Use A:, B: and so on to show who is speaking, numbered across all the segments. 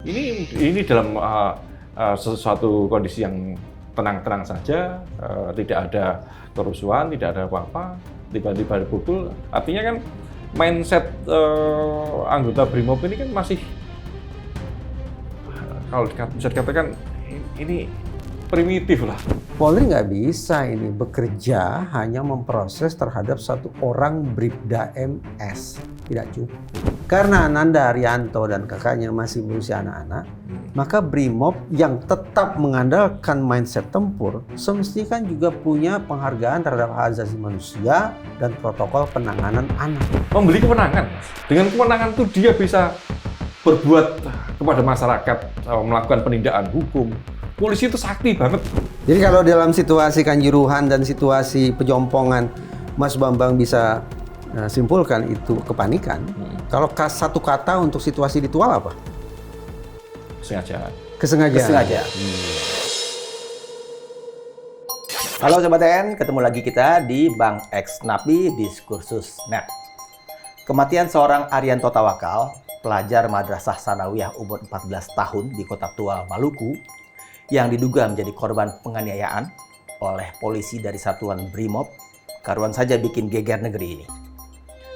A: Ini dalam sesuatu kondisi yang tenang-tenang saja, tidak ada kerusuhan, tidak ada apa-apa, tiba-tiba dipukul. Artinya kan mindset anggota BRIMOB ini kan masih, kalau bisa dikatakan ini primitif lah.
B: Polri nggak bisa ini bekerja hanya memproses terhadap satu orang Bribda MS. Tidak cukup. Karena Ananda Arianto dan kakaknya masih berusia anak-anak, maka BRIMOB yang tetap mengandalkan mindset tempur semestinya kan juga punya penghargaan terhadap hak asasi manusia dan protokol penanganan anak.
A: Membeli kemenangan. Dengan kemenangan itu dia bisa berbuat kepada masyarakat, melakukan penindakan hukum. Polisi itu sakti banget.
B: Jadi kalau dalam situasi Kanjuruhan dan situasi Pejompongan, Mas Bambang bisa simpulkan itu kepanikan. Kalau satu kata untuk situasi ritual apa? Kesengajaan.
C: Halo Sobat TN, ketemu lagi kita di Bang X Napi Diskursus Net. Kematian seorang Arianto Tawakal, pelajar Madrasah Sanawiyah umur 14 tahun di Kota Tua, Maluku, yang diduga menjadi korban penganiayaan oleh polisi dari satuan BRIMOB, karuan saja bikin geger negeri ini.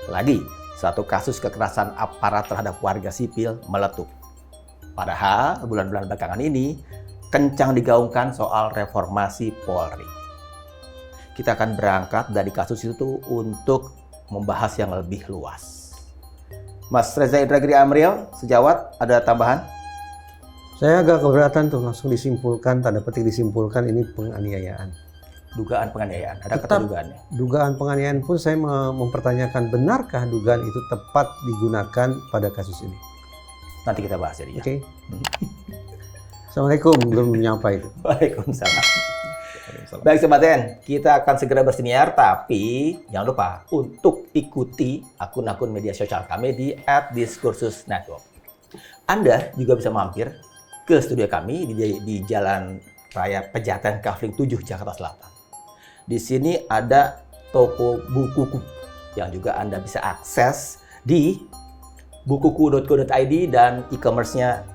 C: Lagi, satu kasus kekerasan aparat terhadap warga sipil meletup. Padahal bulan-bulan belakangan ini kencang digaungkan soal reformasi Polri. Kita akan berangkat dari kasus itu untuk membahas yang lebih luas. Mas Reza Indragiri Amril, sejawat, ada tambahan?
B: Saya agak keberatan tuh langsung disimpulkan, tanda petik disimpulkan ini penganiayaan.
C: Dugaan penganiayaan, ada kata
B: Tetap
C: dugaannya.
B: Dugaan penganiayaan pun saya mempertanyakan benarkah dugaan itu tepat digunakan pada kasus ini.
C: Nanti kita bahas jadi ya.
B: Oke. Assalamualaikum, belum menyapa itu.
C: Waalaikumsalam. Baik Sobat TN, kita akan segera bersiniar, tapi jangan lupa untuk ikuti akun-akun media sosial kami di @diskursusnetwork. Anda juga bisa mampir ke studio kami di Jalan Raya Pejaten Kafling 7, Jakarta Selatan. Di sini ada toko bukuku yang juga Anda bisa akses di bukuku.co.id dan e-commerce-nya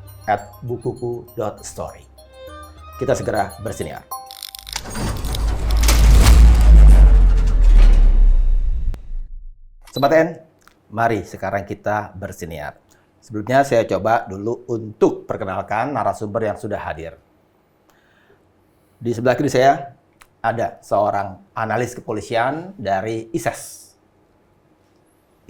C: @bukuku.story. Kita segera bersiniar. Sobat TN, mari sekarang kita bersiniar. Sebelumnya saya coba dulu untuk perkenalkan narasumber yang sudah hadir. Di sebelah kiri saya ada seorang analis kepolisian dari ISES,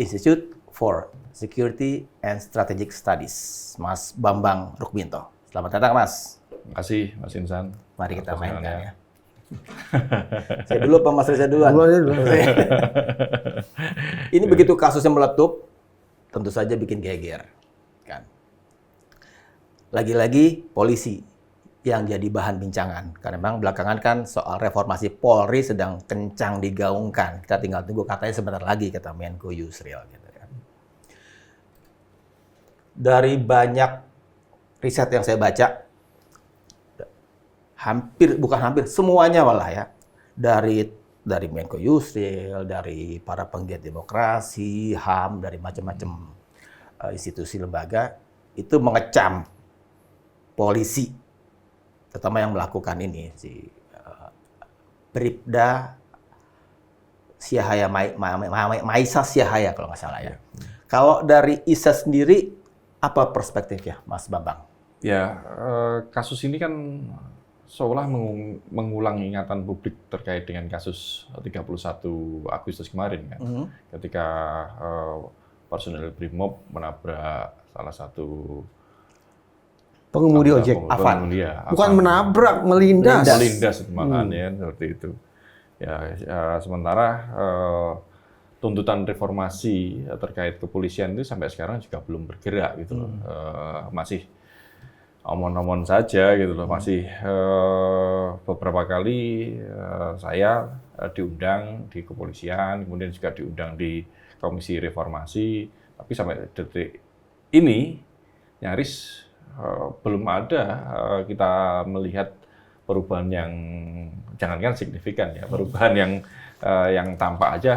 C: Institute for Security and Strategic Studies, Mas Bambang Rukminto. Selamat datang, Mas.
A: Terima kasih, Mas Insan.
C: Mari kita mainkan ya. Saya dulu apa Mas Reza duluan? Ini begitu kasusnya meletup, tentu saja bikin geger. Kan. Lagi-lagi polisi yang jadi bahan bincangan. Karena memang belakangan kan soal reformasi Polri sedang kencang digaungkan. Kita tinggal tunggu katanya sebentar lagi, kata Menko Yusril. Gitu kan. Dari banyak riset yang saya baca, semuanya malah ya. Dari Menko Yusril, dari para penggiat demokrasi, HAM, dari macam-macam institusi lembaga, itu mengecam polisi, terutama yang melakukan ini, si Bribda Siahaya, Maisa Siahaya kalau nggak salah ya. Kalau dari ISA sendiri, apa perspektifnya, Mas Bambang?
A: Ya, kasus ini kan seolah mengulang ingatan publik terkait dengan kasus 31 Agustus kemarin kan, ketika personel BRIMOB menabrak salah satu
B: pengemudi ojek
C: Avan.
B: Bukan menabrak, melindas
A: makanya seperti itu. Ya, sementara tuntutan reformasi terkait kepolisian itu sampai sekarang juga belum bergerak gitu loh. Masih omon-omon saja gitu loh. Masih beberapa kali saya diundang di kepolisian, kemudian juga diundang di Komisi Reformasi, tapi sampai detik ini nyaris belum ada kita melihat perubahan yang jangankan signifikan ya, perubahan yang tampak aja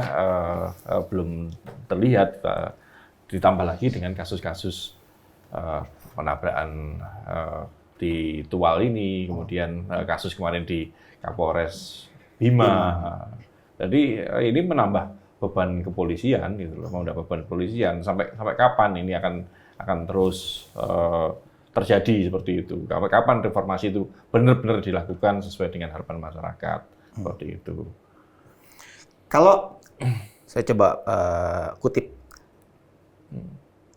A: belum terlihat. Ditambah lagi dengan kasus-kasus penabrakan di Tual ini, kemudian kasus kemarin di Kapolres Bima. Jadi ini menambah beban kepolisian gitu loh, menambah beban kepolisian sampai kapan ini akan terus terjadi seperti itu. Kapan reformasi itu benar-benar dilakukan sesuai dengan harapan masyarakat seperti itu.
C: Kalau saya coba kutip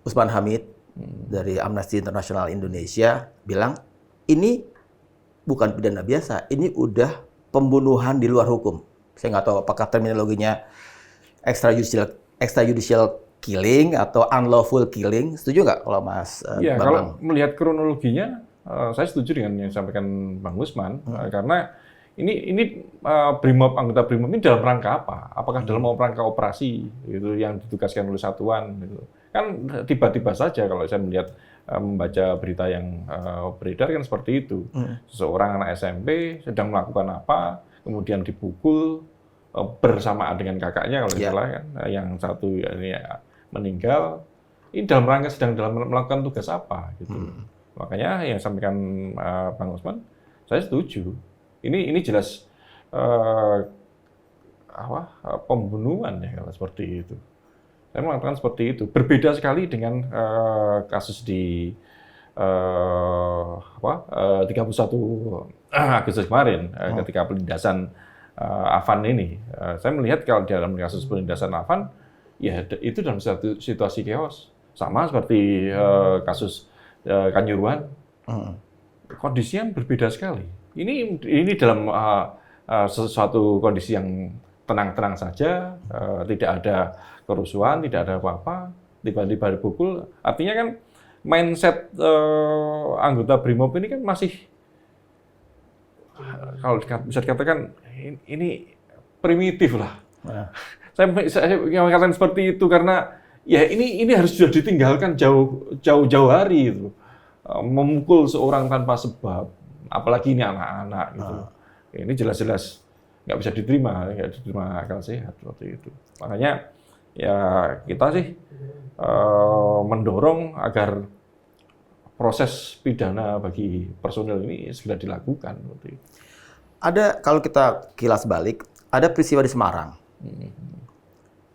C: Usman Hamid dari Amnesty International Indonesia bilang ini bukan pidana biasa, ini udah pembunuhan di luar hukum. Saya nggak tahu apakah terminologinya extrajudicial killing atau unlawful killing. Setuju nggak kalau Mas
A: Ya,
C: Bambang?
A: kalau melihat kronologinya, saya setuju dengan yang disampaikan Bang Usman, karena ini anggota Brimob ini dalam rangka apa? Apakah dalam rangka operasi gitu yang ditugaskan oleh satuan? Gitu. Kan tiba-tiba saja kalau saya melihat membaca berita yang beredar kan seperti itu. Seseorang anak SMP sedang melakukan apa, kemudian dipukul bersamaan dengan kakaknya kalau salah kan, yang satu ini meninggal. Ini dalam rangka sedang melakukan tugas apa? Gitu. Makanya yang sampaikan Bang Usman, saya setuju. Ini jelas pembunuhan ya kalau seperti itu. Saya mengatakan seperti itu. Berbeda sekali dengan kasus di 31 Agustus kemarin ketika penindasan Afan ini. Saya melihat kalau dalam kasus penindasan Afan, ya itu dalam satu situasi chaos. Sama seperti kasus Kanjuruhan. Kondisinya berbeda sekali. Ini dalam sesuatu kondisi yang tenang-tenang saja, tidak ada kerusuhan, tidak ada apa-apa, tiba-tiba dipukul. Artinya kan mindset anggota Brimob ini kan masih, kalau bisa dikatakan, ini primitif lah. Saya mengatakan seperti itu karena ya ini harus sudah ditinggalkan jauh hari itu. Memukul seorang tanpa sebab, apalagi ini anak-anak gitu. Ini jelas-jelas nggak bisa diterima akal sehat seperti itu. Makanya ya kita sih mendorong agar proses pidana bagi personil ini segera dilakukan. Seperti itu.
C: Ada, kalau kita kilas balik, ada peristiwa di Semarang.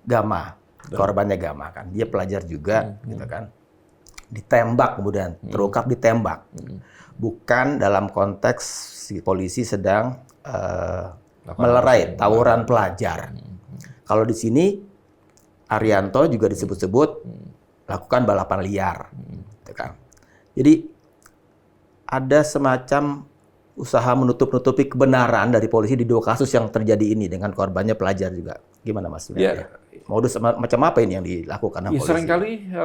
C: Gama, korbannya Gama kan, dia pelajar juga, gitu kan. Ditembak kemudian, terungkap ditembak. Bukan dalam konteks si polisi sedang melerai tawuran pelajar. Kalau di sini Arianto juga disebut-sebut lakukan balapan liar, gitu kan. Jadi ada semacam usaha menutup-nutupi kebenaran dari polisi di dua kasus yang terjadi ini dengan korbannya pelajar juga. Gimana Mas?
A: Ya.
C: Modus macam apa ini yang dilakukan polisi?
A: Seringkali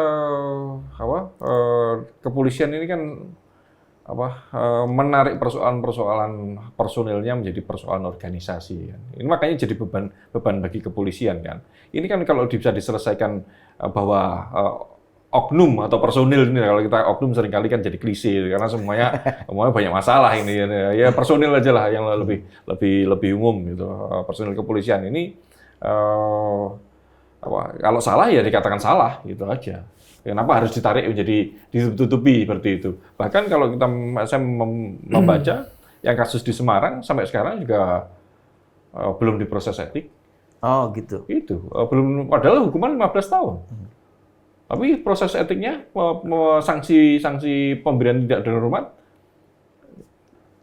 A: kepolisian ini kan menarik persoalan personilnya menjadi persoalan organisasi. Ini makanya jadi beban bagi kepolisian kan. Ini kan kalau bisa diselesaikan bahwa oknum atau personil ini, kalau kita oknum seringkali kan jadi klise karena semuanya banyak masalah ini. Ya personil aja lah yang lebih umum gitu. Personil kepolisian ini kalau salah ya dikatakan salah gitu aja. Kenapa harus ditarik menjadi ditutupi seperti itu? Bahkan kalau saya membaca yang kasus di Semarang sampai sekarang juga belum diproses etik.
C: Oh gitu.
A: Itu belum, padahal hukuman 15 tahun. Tapi proses etiknya, sanksi pemberian tidak terhormat,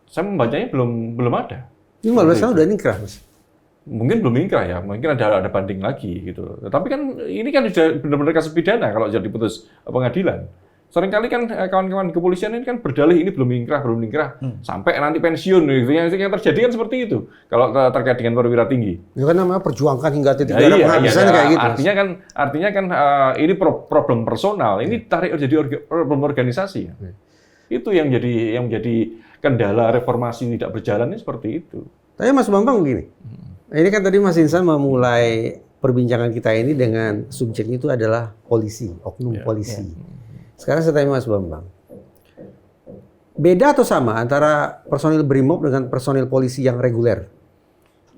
A: saya membacanya belum ada.
B: Ini 15 tahun udah ingkrah, Mas?
A: Mungkin belum ingkrah ya, mungkin ada banding lagi gitu. Tapi kan ini kan sudah benar-benar kasus pidana kalau sudah diputus pengadilan. Seringkali kan kawan-kawan kepolisian ini kan berdalih ini belum ingkrah, sampai nanti pensiun gitu. Yang terjadi kan seperti itu kalau terkait dengan perwira tinggi.
B: Itu kan namanya perjuangkan hingga titik darah penghabisan kayak gitu.
A: Artinya kan ini problem personal, ini tarik jadi problem organisasi. Itu yang menjadi kendala reformasi tidak berjalannya seperti itu.
B: Tapi Mas Bambang begini. Ini kan tadi Mas Insan memulai perbincangan kita ini dengan subjeknya itu adalah polisi, oknum polisi. Sekarang saya tanya Mas Bambang, beda atau sama antara personil Brimob dengan personil polisi yang reguler?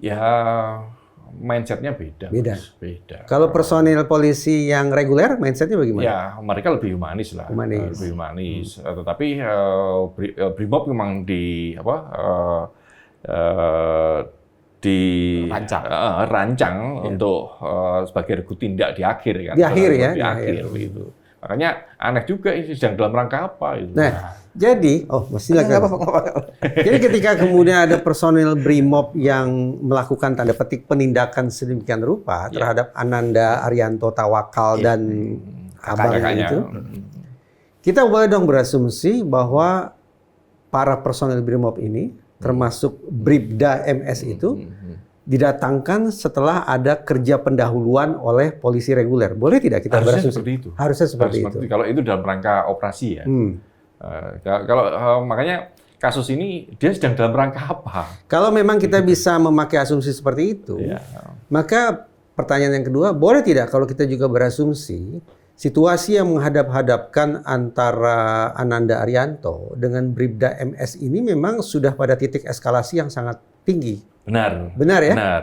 A: Ya mindsetnya beda.
B: Beda.
A: Mas. Beda.
B: Kalau personil polisi yang reguler, mindsetnya bagaimana?
A: Ya, mereka lebih humanis lah.
B: Humanis.
A: Lebih humanis. Tetapi Brimob memang dirancang untuk sebagai regu tindak di akhir kan.
B: Di akhir ya.
A: Di akhir gitu. Makanya aneh juga ini sedang dalam rangka apa itu.
B: Nah, jadi, silakan. Jadi ketika kemudian ada personil Brimob yang melakukan tanda petik penindakan sedemikian rupa terhadap Ananda Arianto Tawakal dan abangnya itu, kita boleh dong berasumsi bahwa para personil Brimob ini, termasuk Bribda MS itu, didatangkan setelah ada kerja pendahuluan oleh polisi reguler. Boleh tidak kita
A: harusnya
B: berasumsi?
A: seperti itu.
B: Harusnya seperti itu.
A: Kalau itu dalam rangka operasi ya. Makanya kasus ini dia sedang dalam rangka apa?
B: Kalau memang kita bisa memakai asumsi seperti itu, maka pertanyaan yang kedua, boleh tidak kalau kita juga berasumsi situasi yang menghadap-hadapkan antara Ananda Arianto dengan Bribda MS ini memang sudah pada titik eskalasi yang sangat tinggi. Benar ya?
A: Benar.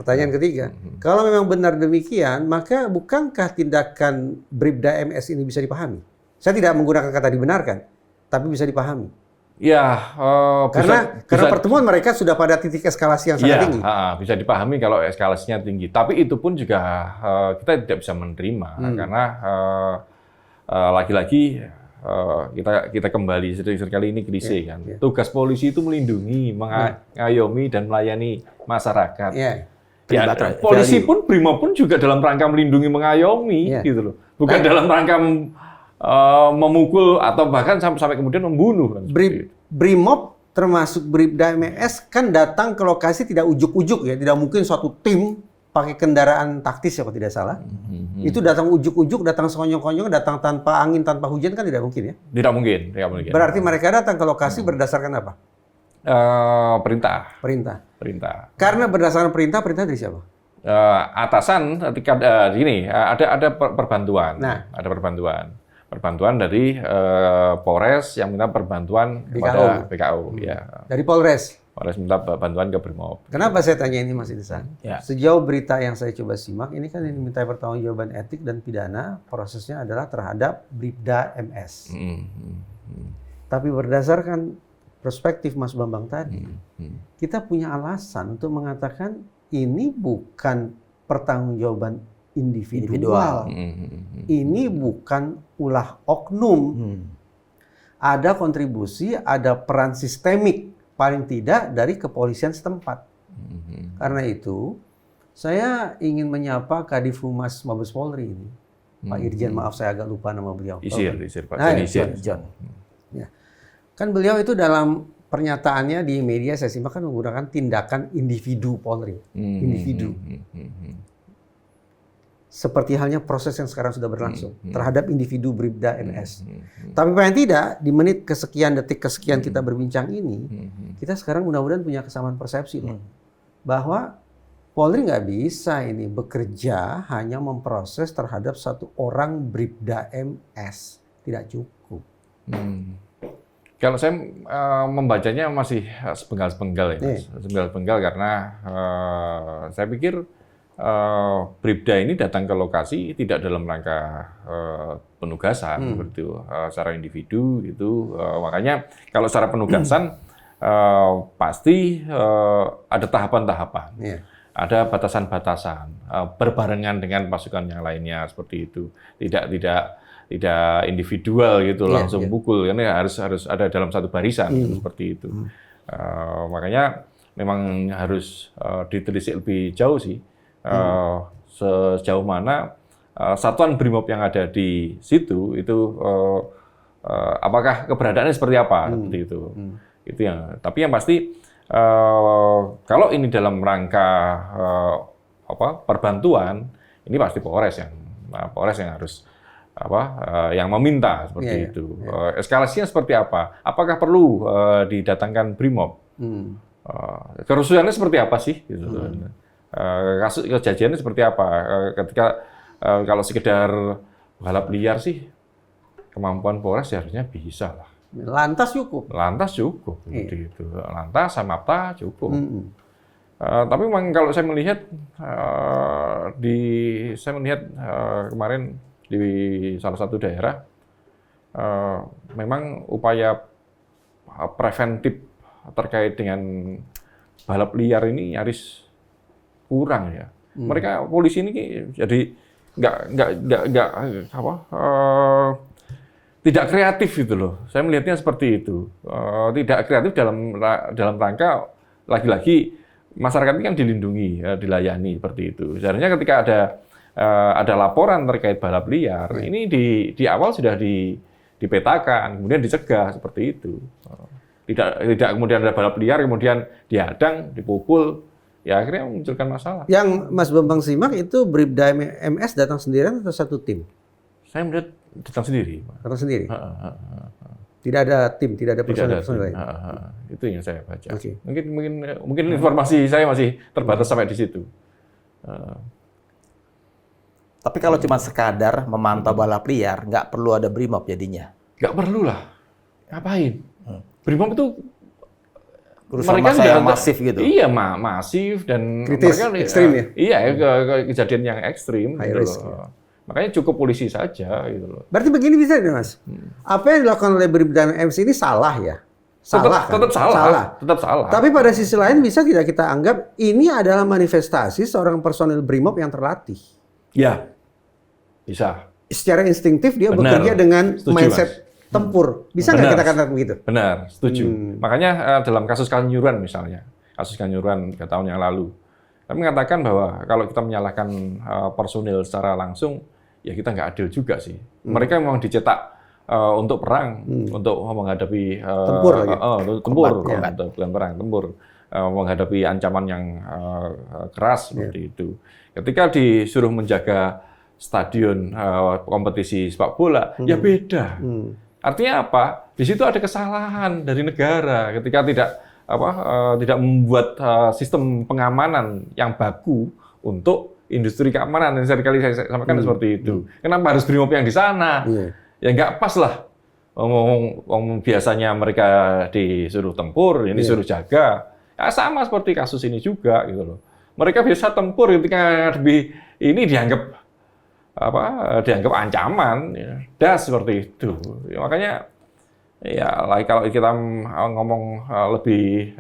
B: Pertanyaan ketiga, kalau memang benar demikian, maka bukankah tindakan Bribda MS ini bisa dipahami? Saya tidak menggunakan kata dibenarkan, tapi bisa dipahami.
A: Ya,
B: karena pertemuan mereka sudah pada titik eskalasi yang sangat tinggi.
A: Bisa dipahami kalau eskalasinya tinggi. Tapi itu pun juga kita tidak bisa menerima karena lagi-lagi kita kembali seringkali ini klise kan. Tugas polisi itu melindungi, mengayomi dan melayani masyarakat. Polisi pun Brimob pun juga dalam rangka melindungi, mengayomi gitu loh. Bukan dalam rangka memukul atau bahkan sampai kemudian membunuh.
B: Brimob termasuk Bribda MS kan datang ke lokasi tidak ujuk-ujuk ya, tidak mungkin suatu tim pakai kendaraan taktis ya kalau tidak salah. Itu datang ujuk-ujuk, datang sekonyong-konyong, datang tanpa angin, tanpa hujan kan tidak mungkin ya?
A: Tidak mungkin.
B: Berarti mereka datang ke lokasi berdasarkan apa?
A: Perintah.
B: Karena berdasarkan perintah dari siapa?
A: Atasan ketika ada perbantuan. Ada perbantuan dari Polres yang minta perbantuan kepada BKU.
B: Dari Polres
A: minta bantuan ke Brimob.
B: Kenapa saya tanya ini Mas Ihsan? Sejauh berita yang saya coba simak, ini kan yang diminta pertanggungjawaban etik dan pidana, prosesnya adalah terhadap Bribda MS. Tapi berdasarkan perspektif Mas Bambang tadi, kita punya alasan untuk mengatakan ini bukan pertanggungjawaban individual. Ini bukan ulah oknum. Ada kontribusi, ada peran sistemik, paling tidak dari kepolisian setempat. Karena itu, saya ingin menyapa Kadif Humas Mabes Polri ini. Pak Irjen, maaf saya agak lupa nama beliau.
A: Isir, Pak.
B: John. Ya. Kan beliau itu dalam pernyataannya di media saya simak kan menggunakan tindakan individu Polri. Individu. Seperti halnya proses yang sekarang sudah berlangsung terhadap individu Bribda MS. Tapi paling tidak, di menit kesekian, detik kesekian kita berbincang ini, kita sekarang mudah-mudahan punya kesamaan persepsi loh. Bahwa Polri nggak bisa ini bekerja hanya memproses terhadap satu orang Bribda MS. Tidak cukup.
A: Kalau saya membacanya masih sepenggal-sepenggal ya, Mas. Sepenggal-sepenggal karena saya pikir Bribda ini datang ke lokasi tidak dalam rangka penugasan seperti itu, secara individu itu. Makanya kalau secara penugasan pasti ada tahapan-tahapan, ada batasan-batasan, berbarengan dengan pasukan yang lainnya seperti itu. Tidak individual gitu langsung pukul, ini harus ada dalam satu barisan seperti itu. Makanya memang harus ditelisik lebih jauh sih. Sejauh mana satuan Brimob yang ada di situ itu apakah keberadaannya seperti apa seperti itu. Itu yang. Tapi yang pasti kalau ini dalam rangka perbantuan, ini pasti Polres yang harus yang meminta seperti itu. Eskalasinya seperti apa? Apakah perlu didatangkan Brimob? Kerusuhannya seperti apa sih? Gitu. Kasus kejadiannya seperti apa? Ketika kalau sekedar balap liar sih, kemampuan Polres harusnya bisa lah.
B: Lantas cukup.
A: Lantas cukup, seperti itu. Lantas sama apa cukup. Tapi memang kalau saya melihat kemarin di salah satu daerah memang upaya preventif terkait dengan balap liar ini nyaris kurang ya. Mereka polisi ini jadi nggak tidak kreatif gitu loh. Saya melihatnya seperti itu. Tidak kreatif dalam rangka lagi-lagi masyarakat ini kan dilindungi, dilayani seperti itu. Sebenarnya ketika ada laporan terkait balap liar, ini di awal sudah dipetakan, kemudian dicegah seperti itu. Tidak kemudian ada balap liar, kemudian dihadang, dipukul, ya akhirnya memunculkan masalah.
B: Yang Mas Bambang simak itu Bribda MS datang sendirian atau satu tim?
A: Saya melihat datang sendiri.
B: Datang sendiri? Tidak ada tim, tidak ada personil lain?
A: Itu yang saya baca.
B: Okay.
A: Mungkin informasi saya masih terbatas sampai di situ.
C: Tapi kalau cuma sekadar memantau balap liar, nggak perlu ada BRIMOB jadinya.
A: Nggak perlu lah. Ngapain? BRIMOB itu
C: Urusan masa yang masif gitu.
A: Iya, masif dan
B: kritis,
A: mereka
B: ekstrim ya?
A: Iya, kejadian yang ekstrim.
B: High
A: gitu
B: risk.
A: loh. Makanya cukup polisi saja gitu loh.
B: Berarti begini bisa nih Mas. Apa yang dilakukan oleh Bribda MS ini salah ya? Salah
A: Tetap salah. Tetap salah.
B: Tapi pada sisi lain bisa tidak kita anggap ini adalah manifestasi seorang personil BRIMOB yang terlatih?
A: Ya, bisa.
B: Secara instingtif dia
A: Benar.
B: bekerja dengan
A: Setuju,
B: mindset tempur. Bisa nggak kita katakan begitu?
A: Benar, setuju. Makanya dalam kasus Kanjuruhan misalnya, kasus Kanjuruhan 3 tahun yang lalu, kami mengatakan bahwa kalau kita menyalahkan personil secara langsung, ya kita nggak adil juga sih. Mereka memang dicetak untuk perang, untuk menghadapi
B: tempur lagi.
A: Tempur,
C: Combat.
A: bukan perang, tempur, menghadapi ancaman yang keras seperti itu. Ketika disuruh menjaga stadion kompetisi sepak bola, ya beda. Artinya apa? Di situ ada kesalahan dari negara ketika tidak membuat sistem pengamanan yang baku untuk industri keamanan. Yang sekali saya sampaikan seperti itu. Kenapa harus BRIMOB yang di sana? Ya nggak pas lah. Biasanya mereka disuruh tempur, ini suruh jaga. Ya sama seperti kasus ini juga gitu loh. Mereka biasa tempur ketika ini dianggap ancaman, ya. Seperti itu. Ya, makanya ya kalau kita ngomong lebih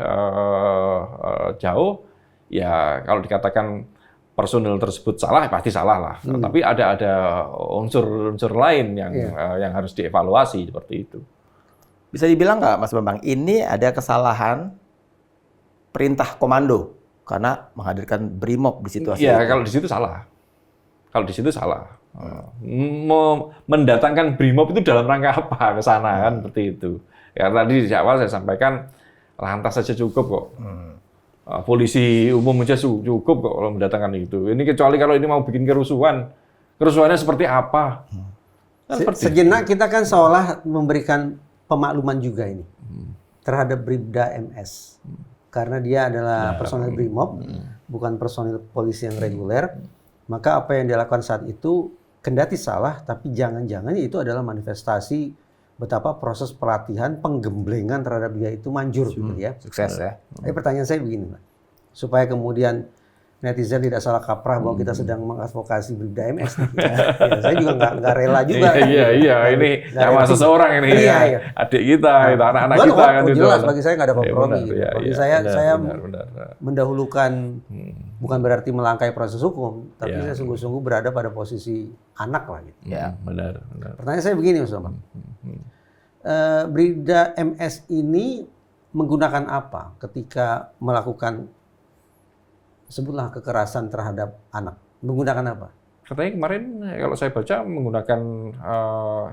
A: jauh, ya kalau dikatakan personil tersebut salah, pasti salah lah. Tapi ada unsur lain yang harus dievaluasi seperti itu.
C: Bisa dibilang nggak, Mas Bambang, ini ada kesalahan perintah komando karena menghadirkan BRIMOB di situasi
A: Ya,
C: itu?
A: kalau di situ salah. Kalau di situ salah. Mendatangkan BRIMOB itu dalam rangka apa ke sana kan seperti itu. Ya tadi di awal saya sampaikan lantas saja cukup kok. Polisi umum aja cukup kok kalau mendatangkan itu. Ini kecuali kalau ini mau bikin kerusuhan. Kerusuhannya seperti apa? Kan
B: Sejenak kita kan seolah memberikan pemakluman juga ini terhadap Bribda MS. Karena dia adalah personel BRIMOB, bukan personil polisi yang reguler. Maka apa yang dilakukan saat itu kendati salah, tapi jangan-jangan itu adalah manifestasi betapa proses pelatihan penggemblengan terhadap dia itu manjur, gitu ya.
C: Sukses ya.
B: Tapi pertanyaan saya begini, Pak. Supaya kemudian netizen tidak salah kaprah bahwa kita sedang mengadvokasi Bribda MS. Ya, saya juga nggak rela juga.
A: Iya, ini sama seseorang ini.
B: Iya.
A: Adik kita, itu anak-anak kita kan itu.
B: Jelas bagi saya nggak ada kompromi. Bagi saya
A: benar.
B: mendahulukan bukan berarti melangkai proses hukum, tapi saya sungguh-sungguh berada pada posisi anak lah gitu.
C: Ya,
A: benar.
B: Pertanyaan saya begini, Mas Bambang. Bribda MS ini menggunakan apa ketika melakukan sebutlah kekerasan terhadap anak? Menggunakan apa?
A: Katanya kemarin kalau saya baca menggunakan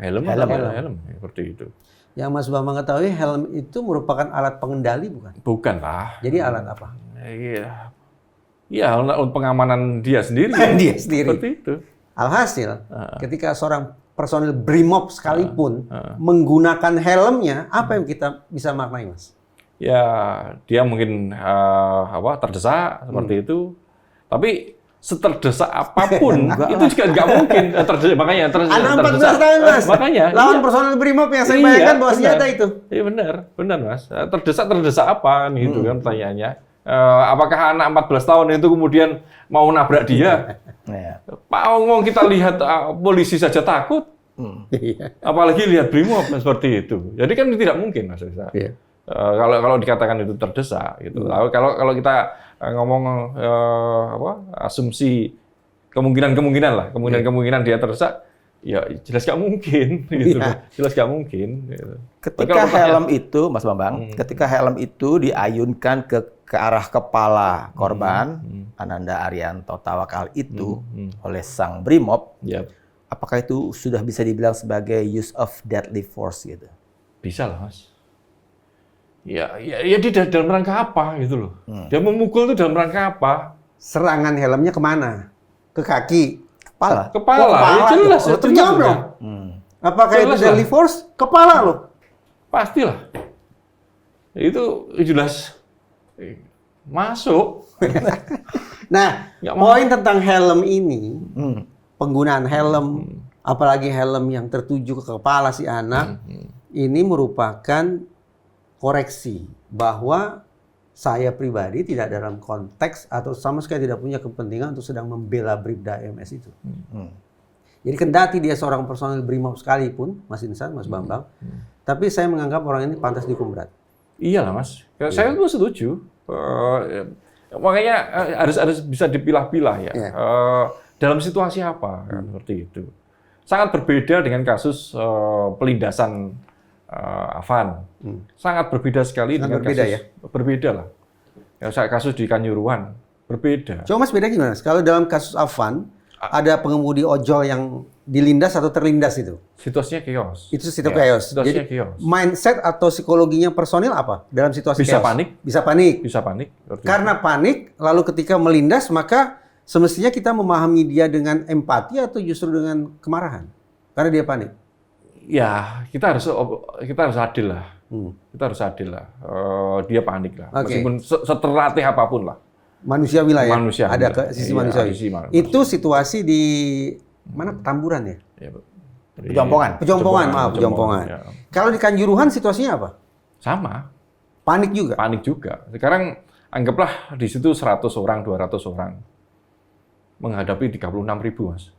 A: helm seperti itu.
B: Yang Mas Bambang ketahui helm itu merupakan alat pengendali bukan?
A: Bukan lah.
B: Jadi alat apa?
A: Iya, untuk pengamanan dia sendiri.
B: Dia sendiri.
A: Seperti itu.
B: Alhasil, ketika seorang personil BRIMOB sekalipun menggunakan helmnya, apa yang kita bisa maknai, Mas?
A: Ya, dia mungkin terdesak seperti itu. Tapi seterdesak apapun itu juga nggak mungkin terdesak. Makanya
B: Anak 14
A: terdesak.
B: tahun, Mas.
A: Makanya
B: lawan personil BRIMOB yang saya bayangkan bawa senjata itu.
A: Iya benar Mas. Terdesak apa gitu kan pertanyaannya. Apakah anak 14 tahun itu kemudian mau nabrak dia?
C: Ya.
A: Pak, ngomong kita lihat polisi saja takut, apalagi lihat Brimob seperti itu. Jadi kan tidak mungkin, Mas Reza.
B: Iya.
A: Kalau dikatakan itu terdesak, gitu. Lalu kalau kita ngomong asumsi kemungkinan dia terdesak, ya jelas nggak mungkin, gitu. Jelas nggak mungkin. Gitu.
C: Ketika helm itu, Mas Bambang, ketika helm itu diayunkan ke arah kepala korban, Ananda Arianto Tawakal itu oleh sang Brimob, apakah itu sudah bisa dibilang sebagai use of deadly force gitu?
A: Bisa lah, Mas. Ya dia dalam rangka apa gitu loh. Dia memukul itu dalam rangka apa?
B: Serangan helmnya kemana? Ke kaki?
C: Kepala?
A: Kepala. Ya jelas.
B: Terjawab dong. Apakah
A: Jelas
B: itu deadly force? Kepala loh.
A: Pastilah. Itu jelas masuk.
B: Nah,
A: Nggak mau.
B: poin tentang helm ini, penggunaan helm, apalagi helm yang tertuju ke kepala si anak, ini merupakan koreksi bahwa saya pribadi tidak dalam konteks atau sama sekali tidak punya kepentingan untuk sedang membela Bribda MS itu. Jadi kendati dia seorang personil Brimob sekalipun, Mas Insan, Mas Bambang, tapi saya menganggap orang ini pantas dihukum berat.
A: Iyalah, Mas. Saya tuh setuju. Makanya harus bisa dipilah-pilah ya. Dalam situasi apa kan, seperti itu. Sangat berbeda dengan kasus pelindasan Afan. Sangat berbeda sekali dengan
B: berbeda,
A: kasus
B: ya?
A: Berbeda lah. Kasus di Kanjuruhan berbeda.
B: Coba Mas beda gimana? Kalau dalam kasus Afan ada pengemudi ojol yang dilindas atau terlindas itu?
A: Situasinya chaos.
B: Itu situasi chaos.
A: Situasinya
B: Jadi
A: chaos.
B: mindset atau psikologinya personil apa dalam situasi
A: Bisa
B: chaos?
A: panik.
B: Bisa panik.
A: Bisa panik. seperti
B: Karena panik, lalu ketika melindas maka semestinya kita memahami dia dengan empati atau justru dengan kemarahan? Karena dia panik.
A: ya kita harus adil lah. Kita harus adil lah. Dia panik lah.
B: Oke.
A: Meskipun seterlatih apapun lah.
B: Manusiawi lah ya.
A: Manusiawi
B: ada
A: lah.
B: ke sisi
A: Iya,
B: manusiawi.
A: sisi manusiawi.
B: Itu situasi di mana? Petamburan ya?
A: Ya,
C: Pejompongan.
B: Pejompongan.
A: Ya.
B: Kalau di Kanjuruhan situasinya apa?
A: Sama.
B: Panik juga.
A: Panik juga. Sekarang anggaplah di situ 100 orang, 200 orang. Menghadapi 36.000, Mas.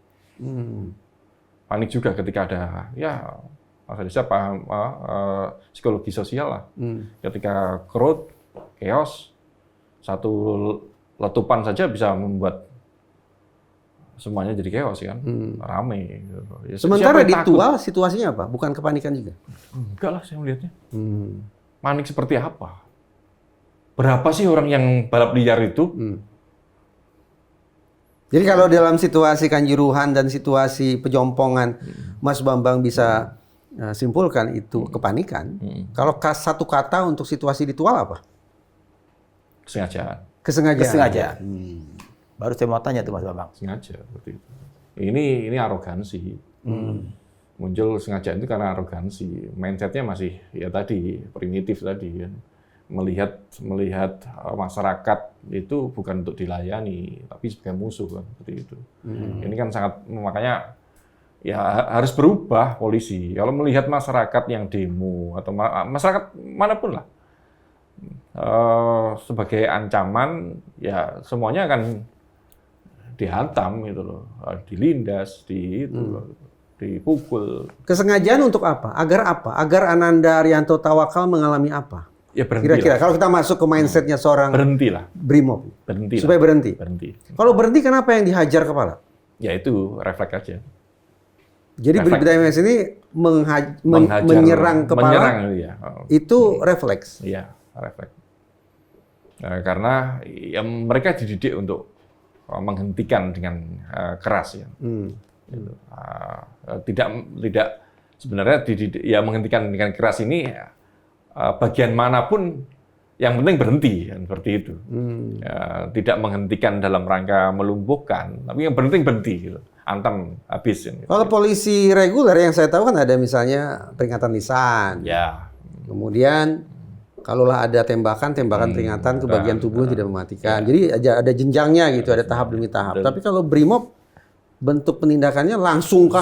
A: Panik juga ketika ada, ya Mas Adisa paham psikologi sosial lah. Ketika crowd, chaos, satu letupan saja bisa membuat semuanya jadi chaos kan, rame. Ya,
B: Sementara
A: siapa
B: di
A: yang takut?
B: Tual situasinya apa? Bukan kepanikan juga.
A: Enggak lah saya melihatnya. Panik seperti apa? Berapa sih orang yang balap liar itu?
B: Jadi kalau dalam situasi Kanjuruhan dan situasi Pejompongan, Mas Bambang bisa simpulkan itu kepanikan. Kalau satu kata untuk situasi di Tual apa?
A: Kesengajaan.
C: Kesengajaan. Baru saya mau tanya tuh Mas Bambang.
A: Sengaja seperti itu. Ini arogansi. Muncul sengaja itu karena arogansi. Mindsetnya masih ya tadi primitif tadi kan. Melihat masyarakat itu bukan untuk dilayani, tapi sebagai musuh kan seperti itu. Ini kan sangat, makanya ya harus berubah polisi. Kalau melihat masyarakat yang demo atau masyarakat manapun lah sebagai ancaman, ya semuanya akan dihantam gitu loh, dilindas, dipukul.
B: Kesengajaan untuk apa? Agar apa? Agar Ananda Arianto Tawakal mengalami apa?
A: Ya berhenti.
B: Kira-kira kalau kita masuk ke mindsetnya seorang
A: berhentilah.
B: Brimob,
A: Berhenti.
B: supaya berhenti.
A: Berhenti.
B: Kalau berhenti kenapa yang dihajar kepala?
A: Ya itu refleks aja.
B: Jadi
A: Refleks.
B: Bribda MS ini
A: Menghajar,
B: menyerang kepala.
A: menyerang, iya.
B: Itu refleks.
A: Iya, refleks. Nah, karena ya, mereka dididik untuk menghentikan dengan keras ya. Gitu. Tidak sebenarnya dididik, ya menghentikan dengan keras ini bagian manapun yang penting berhenti kan, seperti itu. Ya, tidak menghentikan dalam rangka melumpuhkan, tapi yang penting berhenti gitu. Antam habis gitu.
B: Kalau polisi reguler yang saya tahu kan ada misalnya peringatan lisan.
A: Ya.
B: Kemudian kalaulah ada tembakan peringatan ke bagian tubuh yang tidak mematikan. Jadi ada jenjangnya gitu, ada tahap demi tahap. Tapi kalau Brimob bentuk penindakannya langsung ke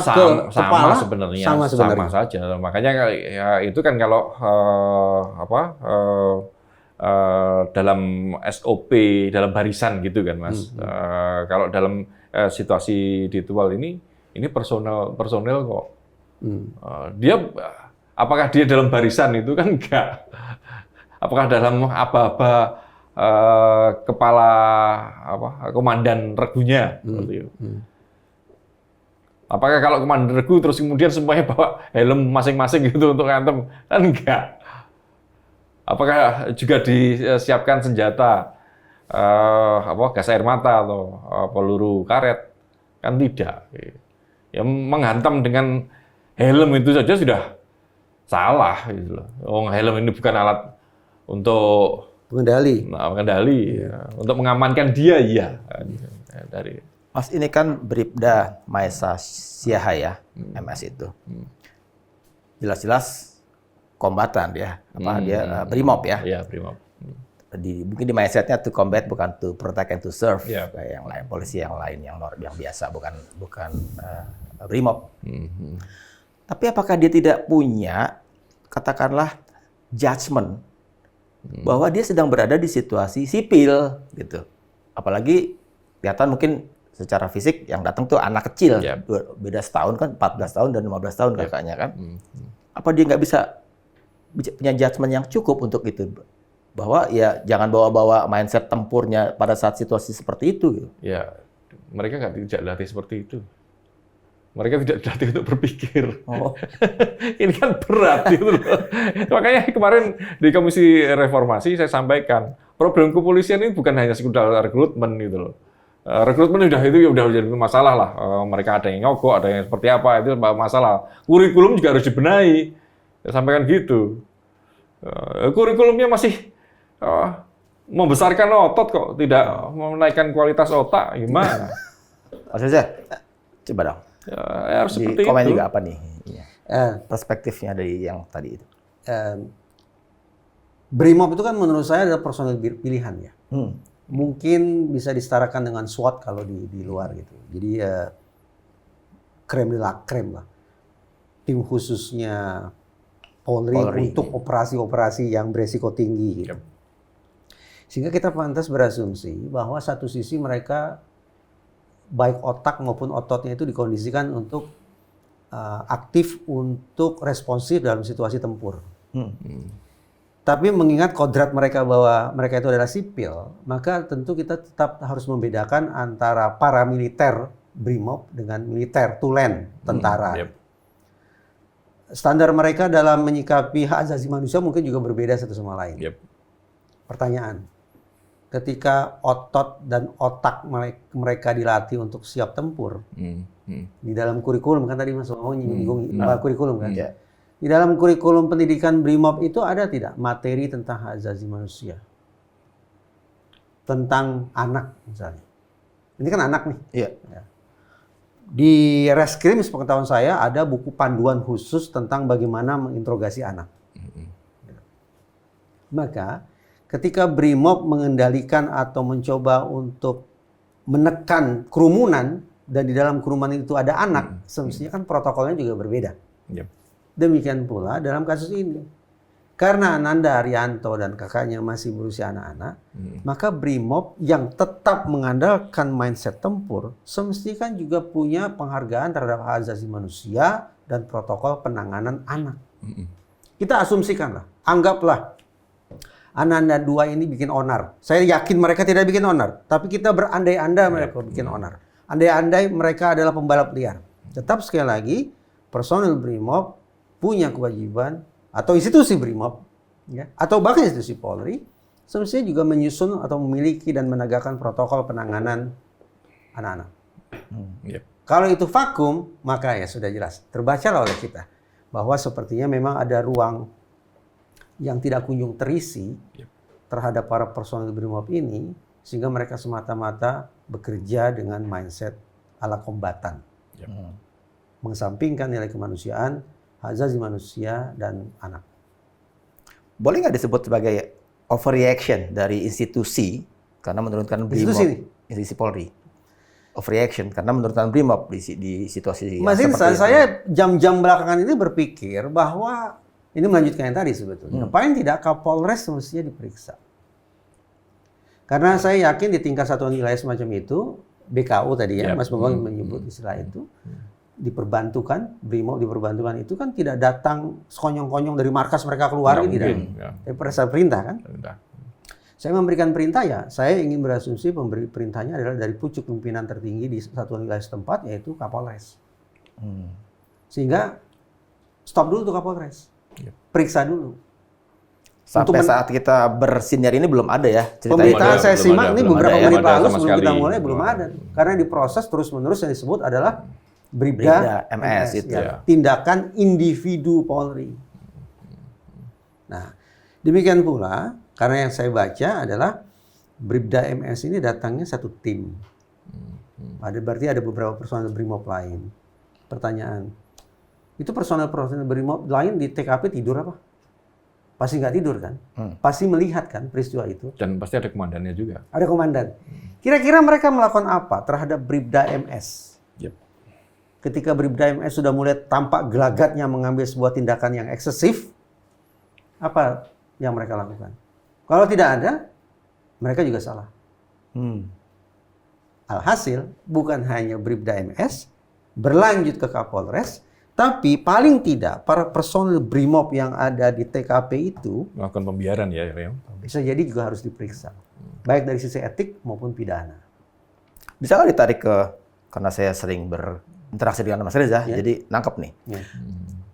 B: kepala
A: sebenarnya.
B: Sama
A: Sama saja. Makanya ya, itu kan kalau dalam SOP, dalam barisan gitu kan, Mas. Kalau dalam situasi virtual ini personel kok. Dia apakah dia dalam barisan itu kan enggak? Apakah dalam aba-aba kepala komandan regunya seperti itu? Apakah kalau komandan regu terus kemudian semuanya bawa helm masing-masing gitu untuk ngantem? Kan enggak. Apakah juga disiapkan senjata gas air mata atau peluru karet? Kan tidak. Ya mengantam dengan helm itu saja sudah salah gitu loh. Helm ini bukan alat untuk
B: Pengendali.
A: untuk mengamankan dia iya. Dari
C: Mas, ini kan Bribda Maesa Siaha MS itu. Jelas-jelas kombatan dia, dia Brimob ya.
A: Iya, Brimob.
C: Mungkin di mindsetnya to combat bukan to protect and to serve,
A: Yeah.
C: kayak yang lain, polisi yang lain yang biasa, bukan Brimob. Tapi apakah dia tidak punya, katakanlah, judgement bahwa dia sedang berada di situasi sipil gitu, apalagi kelihatan mungkin secara fisik yang datang tuh anak kecil,
A: Yeah.
C: beda setahun kan, 14 tahun dan 15 tahun kakaknya kan. Apa dia nggak bisa punya judgement yang cukup untuk itu, bahwa ya jangan bawa-bawa mindset tempurnya pada saat situasi seperti itu gitu.
A: Ya, mereka tidak dilatih seperti itu. Mereka tidak dilatih untuk berpikir. Ini kan berat gitu loh. Makanya kemarin di Komisi Reformasi saya sampaikan, problem kepolisian ini bukan hanya sekedar rekrutmen gitu loh. Rekrutmen udah jadi masalah lah. Mereka ada yang nyogok, ada yang seperti apa, itu masalah. Kurikulum juga harus dibenahi. Saya sampaikan gitu. Kurikulumnya masih membesarkan otot kok, tidak menaikkan kualitas otak, gimana?
C: Mas Reza, coba dong.
A: Ya, harus
C: Di
A: seperti
C: komen
A: itu.
C: juga apa nih perspektifnya dari yang tadi itu.
B: Brimob itu kan menurut saya adalah personel pilihan ya. Mungkin bisa disetarakan dengan SWAT kalau di luar gitu. Jadi krem de la krem lah. Tim khususnya Polri untuk operasi-operasi yang beresiko tinggi. Gitu. Sehingga kita pantas berasumsi bahwa satu sisi mereka baik otak maupun ototnya itu dikondisikan untuk aktif untuk responsif dalam situasi tempur. Tapi mengingat kodrat mereka bahwa mereka itu adalah sipil, maka tentu kita tetap harus membedakan antara paramiliter Brimob dengan militer Tulen, tentara. Standar mereka dalam menyikapi hak asasi manusia mungkin juga berbeda satu sama lain. Pertanyaan, ketika otot dan otak mereka dilatih untuk siap tempur, di dalam kurikulum, kan tadi Mas Wawo nyinggung kurikulum kan? Di dalam kurikulum pendidikan Brimob itu ada tidak materi tentang hak asasi manusia? Tentang anak misalnya. Ini kan anak nih.
C: Iya.
B: Ya. Di Reskrim sepengetahuan saya ada buku panduan khusus tentang bagaimana menginterogasi anak. Maka ketika Brimob mengendalikan atau mencoba untuk menekan kerumunan dan di dalam kerumunan itu ada anak, semestinya kan protokolnya juga berbeda. Demikian pula dalam kasus ini. Karena Ananda Arianto dan kakaknya masih berusia anak-anak, maka Brimob yang tetap mengandalkan mindset tempur, semestinya kan juga punya penghargaan terhadap hak asasi manusia dan protokol penanganan anak. Kita asumsikanlah, anggaplah Ananda dua ini bikin onar. Saya yakin mereka tidak bikin onar, tapi kita berandai-andai mereka bikin onar. Andai-andai mereka adalah pembalap liar. Tetap sekali lagi, personel Brimob punya kewajiban atau institusi Brimob, ya, atau bahkan institusi Polri, semestinya juga menyusun atau memiliki dan menegakkan protokol penanganan anak-anak. Kalau itu vakum, maka ya sudah jelas. Terbacalah oleh kita bahwa sepertinya memang ada ruang yang tidak kunjung terisi terhadap para personel Brimob ini, sehingga mereka semata-mata bekerja dengan mindset ala kombatan. Mengesampingkan nilai kemanusiaan, hak asasi manusia, dan anak.
C: Boleh nggak disebut sebagai overreaction dari institusi karena menurunkan Brimob, institusi Polri? Overreaction karena menurunkan Brimob di situasi
B: Mas Insan, saya jam-jam belakangan ini berpikir bahwa ini melanjutkan yang tadi sebetulnya. Paling tidak Kapolres semestinya diperiksa. Karena saya yakin di tingkat satuan wilayah semacam itu, BKU tadi ya,
A: Yap.
B: Mas Bambang menyebut istilah itu, diperbantukan, BRIMOB diperbantukan itu kan tidak datang sekonyong-konyong dari markas mereka keluar,
A: Nggak
B: tidak.
A: mungkin, ya.
B: Tapi pada perintah kan.
A: Udah.
B: Saya memberikan perintah ya, saya ingin berasumsi pemberi perintahnya adalah dari pucuk pimpinan tertinggi di satuan wilayah setempat, yaitu Kapolres. Sehingga stop dulu tuh Kapolres,
A: Yep.
B: periksa dulu.
C: Sampai saat kita bersinar ini belum ada ya cerita
B: Pemberitaan
C: itu.
B: saya
A: belum
B: simak
A: ada,
B: ini
A: belum
B: beberapa
A: ada ya,
B: menit
A: belum ada
B: lalu
A: sama
B: sebelum kita
A: sekali.
B: mulai belum
A: Belum
B: ada.
A: ada.
B: Karena diproses terus-menerus yang disebut adalah
C: Bribda
B: Bribda
C: MS itu.
B: ya. Tindakan individu Polri. Nah, demikian pula karena yang saya baca adalah Bribda MS ini datangnya satu tim. Berarti ada beberapa personel BRIMOB lain. Pertanyaan, itu personel BRIMOB lain di TKP tidur apa? Pasti nggak tidur kan? Pasti melihat kan peristiwa itu.
A: Dan pasti ada komandannya juga.
B: Ada komandan. Kira-kira mereka melakukan apa terhadap Bribda MS?
A: Yep.
B: Ketika Bribda MS sudah mulai tampak gelagatnya mengambil sebuah tindakan yang eksesif, apa yang mereka lakukan? Kalau tidak ada, mereka juga salah. Alhasil, bukan hanya Bribda MS, berlanjut ke Kapolres, tapi paling tidak para personel BRIMOB yang ada di TKP itu
A: Melakukan pembiaran ya, Rem.
B: bisa jadi juga harus diperiksa. Baik dari sisi etik maupun pidana.
C: Bisa nggak ditarik ke, karena saya sering berinteraksi dengan Mas Reza,
B: Ya.
C: jadi nangkep nih.
B: Ya.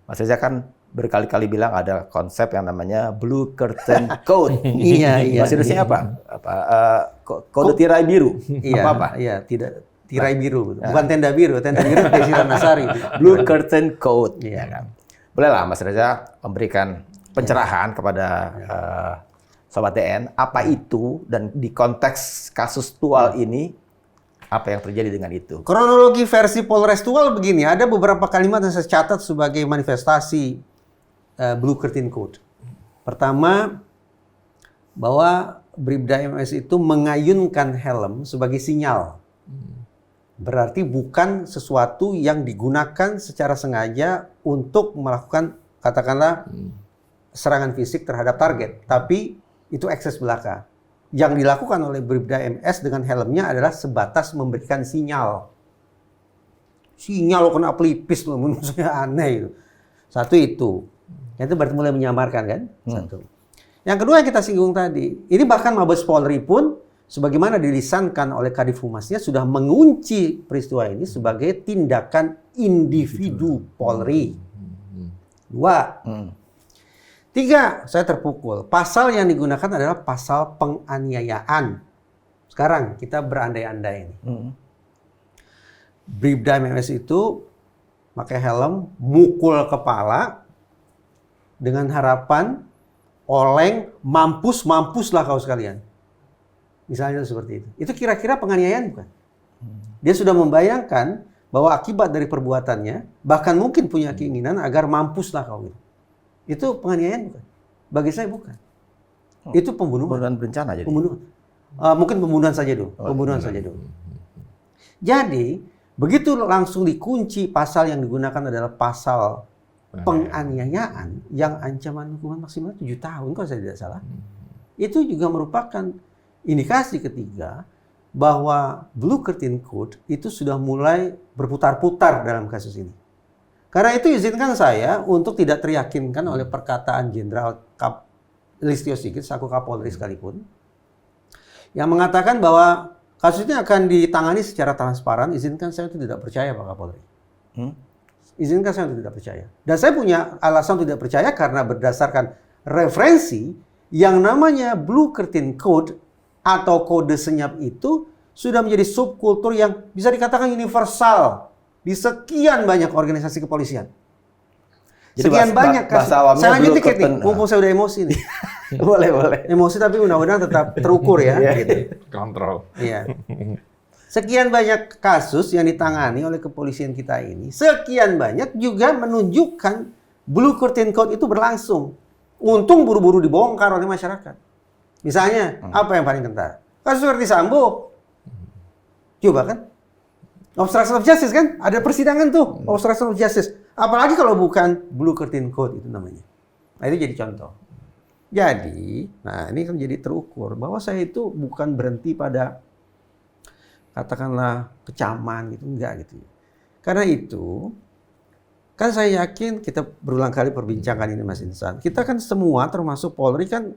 C: Mas Reza kan berkali-kali bilang ada konsep yang namanya Blue Curtain Code.
B: Iya, iya.
C: Bahasa Indonesia apa? Kode tirai biru.
B: Iya,
C: Apa-apa?
B: iya, tidak tirai biru, bukan tenda biru Desi Ratnasari.
C: Blue Curtain Code.
B: Iya.
C: Ya kan? Bolehlah Mas Reza memberikan pencerahan kepada Sobat DN, apa itu dan di konteks kasus Tual ini, apa yang terjadi dengan itu?
B: Kronologi versi Polres Tual begini, ada beberapa kalimat yang saya catat sebagai manifestasi Blue Curtain Code. Pertama, bahwa Bribda MS itu mengayunkan helm sebagai sinyal. Berarti bukan sesuatu yang digunakan secara sengaja untuk melakukan, katakanlah, serangan fisik terhadap target. Tapi itu ekses belaka. Yang dilakukan oleh Bribda MS dengan helmnya adalah sebatas memberikan sinyal. Sinyal lo kena pelipis lo, menurut saya aneh itu. Satu itu. Itu berarti mulai menyamarkan kan? Satu. Yang kedua yang kita singgung tadi, ini bahkan Mabes Polri pun sebagaimana dilisankan oleh Kadif Humasnya sudah mengunci peristiwa ini sebagai tindakan individu Polri. Dua. Tiga, saya terpukul. Pasal yang digunakan adalah pasal penganiayaan. Sekarang kita berandai-andai ini. Bribda MS itu pakai helm, mukul kepala dengan harapan oleng, mampus-mampuslah kau sekalian. Misalnya seperti itu. Itu kira-kira penganiayaan bukan? Dia sudah membayangkan bahwa akibat dari perbuatannya, bahkan mungkin punya keinginan agar mampuslah kau. Itu penganiayaan bukan? Bagi saya bukan. Itu pembunuhan.
C: Pembunuhan berencana jadi.
B: Pembunuhan. Mungkin pembunuhan saja dulu. Pembunuhan saja dulu. Jadi, begitu langsung dikunci pasal yang digunakan adalah pasal penganiayaan yang ancaman hukuman maksimal 7 tahun kalau saya tidak salah. Itu juga merupakan indikasi ketiga bahwa Blue Curtain Code itu sudah mulai berputar-putar dalam kasus ini. Karena itu izinkan saya untuk tidak teryakinkan oleh perkataan Jenderal Listio Sigit selaku Kapolri sekalipun yang mengatakan bahwa kasus ini akan ditangani secara transparan. Izinkan saya untuk tidak percaya Pak Kapolri. Izinkan saya untuk tidak percaya. Dan saya punya alasan tidak percaya karena berdasarkan referensi yang namanya Blue Curtain Code atau kode senyap itu sudah menjadi subkultur yang bisa dikatakan universal di sekian banyak organisasi kepolisian.
C: Jadi
B: Sekian banyak kasus.
C: bahasa awamnya
B: Saya lanjut
C: Blue
B: dikit nih,
C: Curtain.
B: mumpung saya udah emosi nih.
C: Boleh.
B: Emosi tapi mudah-mudahan tetap terukur ya. Gitu.
A: Kontrol.
B: Iya. Sekian banyak kasus yang ditangani oleh kepolisian kita ini, sekian banyak juga menunjukkan Blue Curtain Code itu berlangsung. Untung buru-buru dibongkar oleh masyarakat. Misalnya, apa yang paling kentara? Kasus Verdi Sambo. Coba kan? Obstruction of Justice kan? Ada persidangan tuh, Obstruction of Justice. Apalagi kalau bukan Blue Curtain Code itu namanya. Nah itu jadi contoh. Jadi, nah ini kan jadi terukur bahwa saya itu bukan berhenti pada katakanlah kecaman gitu, enggak gitu. Karena itu, kan saya yakin kita berulang kali perbincangkan ini Mas Insan. Kita kan semua termasuk Polri kan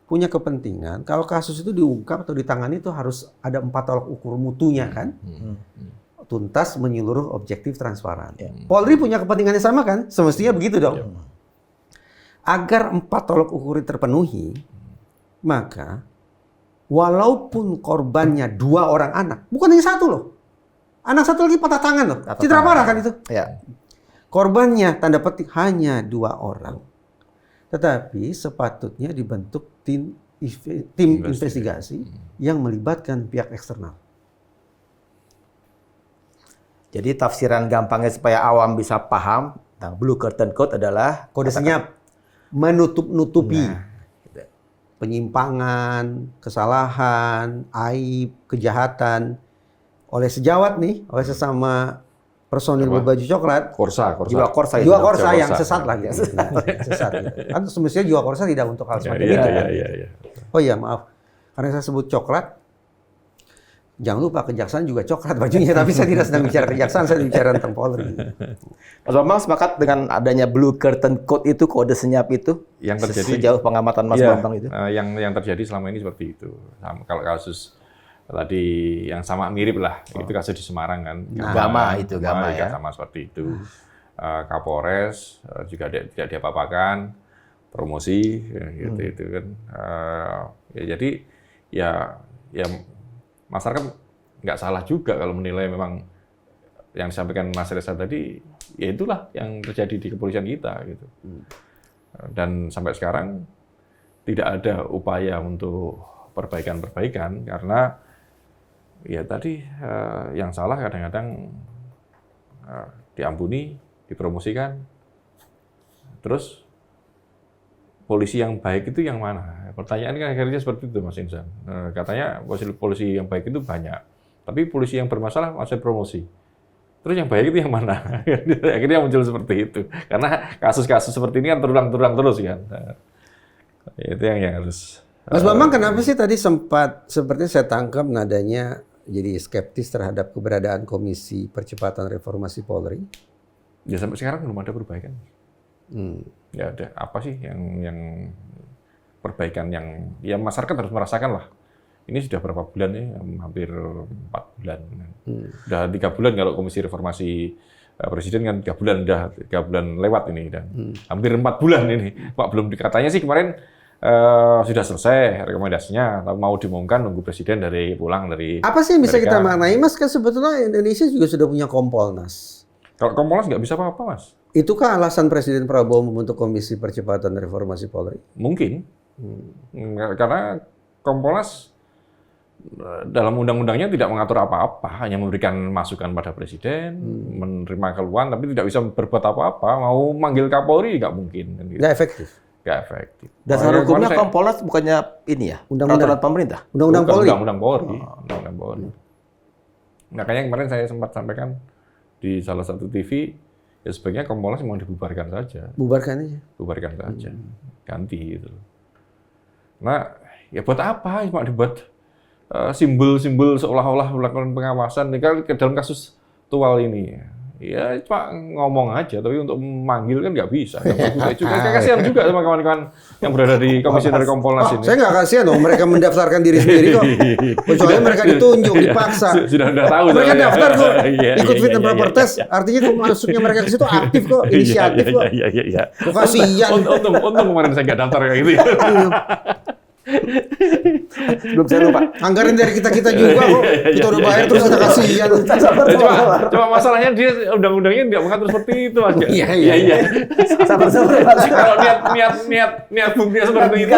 B: punya kepentingan kalau kasus itu diungkap atau ditangani itu harus ada 4 tolak ukur mutunya kan. Tuntas, menyeluruh, objektif, transparan. Polri punya kepentingan yang sama kan? Semestinya begitu dong. Agar 4 tolak ukur terpenuhi, maka walaupun korbannya 2 orang anak, bukan hanya 1 loh. Anak 1 lagi patah tangan loh. Cedera parah kan itu.
C: Ya.
B: Korbannya tanda petik hanya 2 orang. Tetapi sepatutnya dibentuk tim investigasi yang melibatkan pihak eksternal.
C: Jadi tafsiran gampangnya supaya awam bisa paham tentang Blue Curtain Code adalah
B: Kode senyap menutup-nutupi penyimpangan, kesalahan, aib, kejahatan oleh sejawat nih, oleh sesama personil berbaju coklat.
C: Jiwa korsa itu.
B: Jiwa korsa yang sesat lah gitu. Sesat gitu. Kan semestinya jiwa korsa tidak untuk hal semacam itu.
A: Iya.
B: Oh iya, maaf. Karena saya sebut coklat, jangan lupa kejaksaan juga coklat bajunya, tapi saya tidak sedang bicara kejaksaan, saya bicara tentang Polri.
C: Mas Bambang sepakat dengan adanya Blue Curtain Code itu, kode senyap itu,
A: yang terjadi
C: sejauh pengamatan Mas Bambang itu?
A: Yang terjadi selama ini seperti itu. Kalau kasus tadi yang sama mirip lah, itu kasus di Semarang kan.
C: Gama ya.
A: Sama seperti itu. Kapolres juga tidak diapa-apakan, promosi gitu kan. Ya jadi ya masyarakat nggak salah juga kalau menilai memang yang disampaikan Mas Reza tadi, ya itulah yang terjadi di kepolisian kita gitu. Dan sampai sekarang tidak ada upaya untuk perbaikan karena ya tadi yang salah kadang-kadang diampuni, dipromosikan, terus polisi yang baik itu yang mana? Pertanyaan kan akhirnya seperti itu, Mas Insan. Katanya polisi yang baik itu banyak, tapi polisi yang bermasalah masih promosi. Terus yang baik itu yang mana? Akhirnya muncul seperti itu. Karena kasus-kasus seperti ini kan terulang terus kan. Itu yang harus.
B: Mas Bambang, kenapa sih tadi sempat seperti saya tangkap nadanya jadi skeptis terhadap keberadaan Komisi Percepatan Reformasi Polri?
A: Ya sampai sekarang belum ada perbaikan. Ya ada apa sih yang perbaikan yang ya masyarakat harus merasakan lah. Ini sudah berapa bulan ya? Hampir 4 bulan. Udah 3 bulan kalau Komisi Reformasi Presiden kan 3 bulan, udah 3 bulan lewat ini dan hampir 4 bulan ini. Pak belum dikatanya sih kemarin sudah selesai rekomendasinya, tapi mau diumumkan nunggu Presiden pulang dari.
B: Apa sih yang bisa kita maknai, Mas? Kan sebetulnya Indonesia juga sudah punya Kompolnas.
A: Kalau Kompolnas nggak bisa apa-apa, Mas.
B: Itukah alasan Presiden Prabowo membentuk Komisi Percepatan Reformasi Polri?
A: Mungkin. Karena Kompolnas dalam undang-undangnya tidak mengatur apa-apa, hanya memberikan masukan pada Presiden, menerima keluhan, tapi tidak bisa berbuat apa-apa. Mau manggil Kapolri nggak mungkin.
B: Nggak efektif.
A: Nggak efektif.
C: Dasar hukumnya Kompolnas bukannya ini ya? Peraturan pemerintah?
B: Undang-undang Polri.
A: Undang-undang Polri. Makanya kemarin saya sempat sampaikan di salah satu TV, ya sebaiknya Kompolnas memang dibubarkan saja.
B: Bubarkan aja.
A: Bubarkan saja. Ganti gitu. Nah, ya buat apa? Cuma dibuat simbol-simbol seolah-olah melakukan pengawasan. Ke dalam kasus Tual ini, ya cuma ngomong aja, tapi untuk memanggil kan nggak bisa. Kasihan juga sama kawan-kawan yang berada di Komisi dari Kompolnas ini.
B: Saya nggak kasihan dong, mereka mendaftarkan diri sendiri kok. Kecuali mereka ditunjuk, dipaksa.
A: Sudah tahu.
B: Mereka daftar kok, ikut fit and proper test. Artinya kok masuknya mereka ke situ aktif kok, inisiatif kok.
A: Iya.
B: Kok kasihan.
A: Untung kemarin saya nggak daftar kayak gitu.
C: Belum saya lupa.
B: Anggaran dari kita juga kok. Kita udah bayar terus kita kasihan.
A: Cuma masalahnya dia undang-undangnya nggak mengatur seperti itu, Mas.
B: Iya.
C: Sabar.
A: Kalau niat buktinya seperti itu,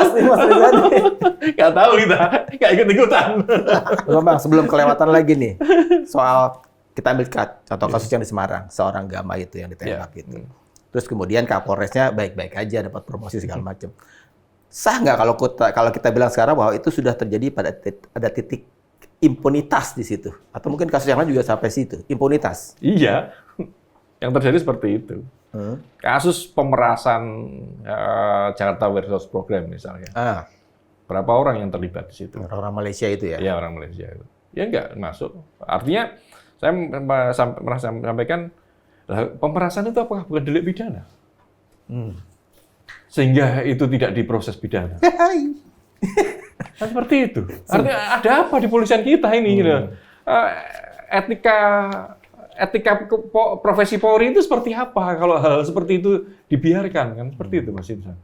A: nggak tahu nggak ikut-ikutan.
C: Bang, sebelum kelewatan lagi nih, soal kita ambil contoh kasus yang di Semarang, seorang Gama itu yang ditembak itu. Terus kemudian Kapolresnya baik-baik aja, dapat promosi segala macam. Sah nggak kalau kita bilang sekarang bahwa itu sudah terjadi pada ada titik impunitas di situ? Atau mungkin kasus yang lain juga sampai situ, impunitas?
A: Iya, yang terjadi seperti itu. Kasus pemerasan Jakarta Warehouse Program misalnya. Berapa orang yang terlibat di situ?
C: Orang-orang Malaysia itu ya?
A: Iya, orang Malaysia itu. Ya nggak masuk. Artinya saya pernah sampaikan, pemerasan itu apakah bukan delik pidana? Sehingga itu tidak diproses pidana. Kan seperti itu. Artinya ada apa di polisian kita ini? Gitu. Etika profesi Polri itu seperti apa kalau hal seperti itu dibiarkan? Kan seperti itu, Mas Insan.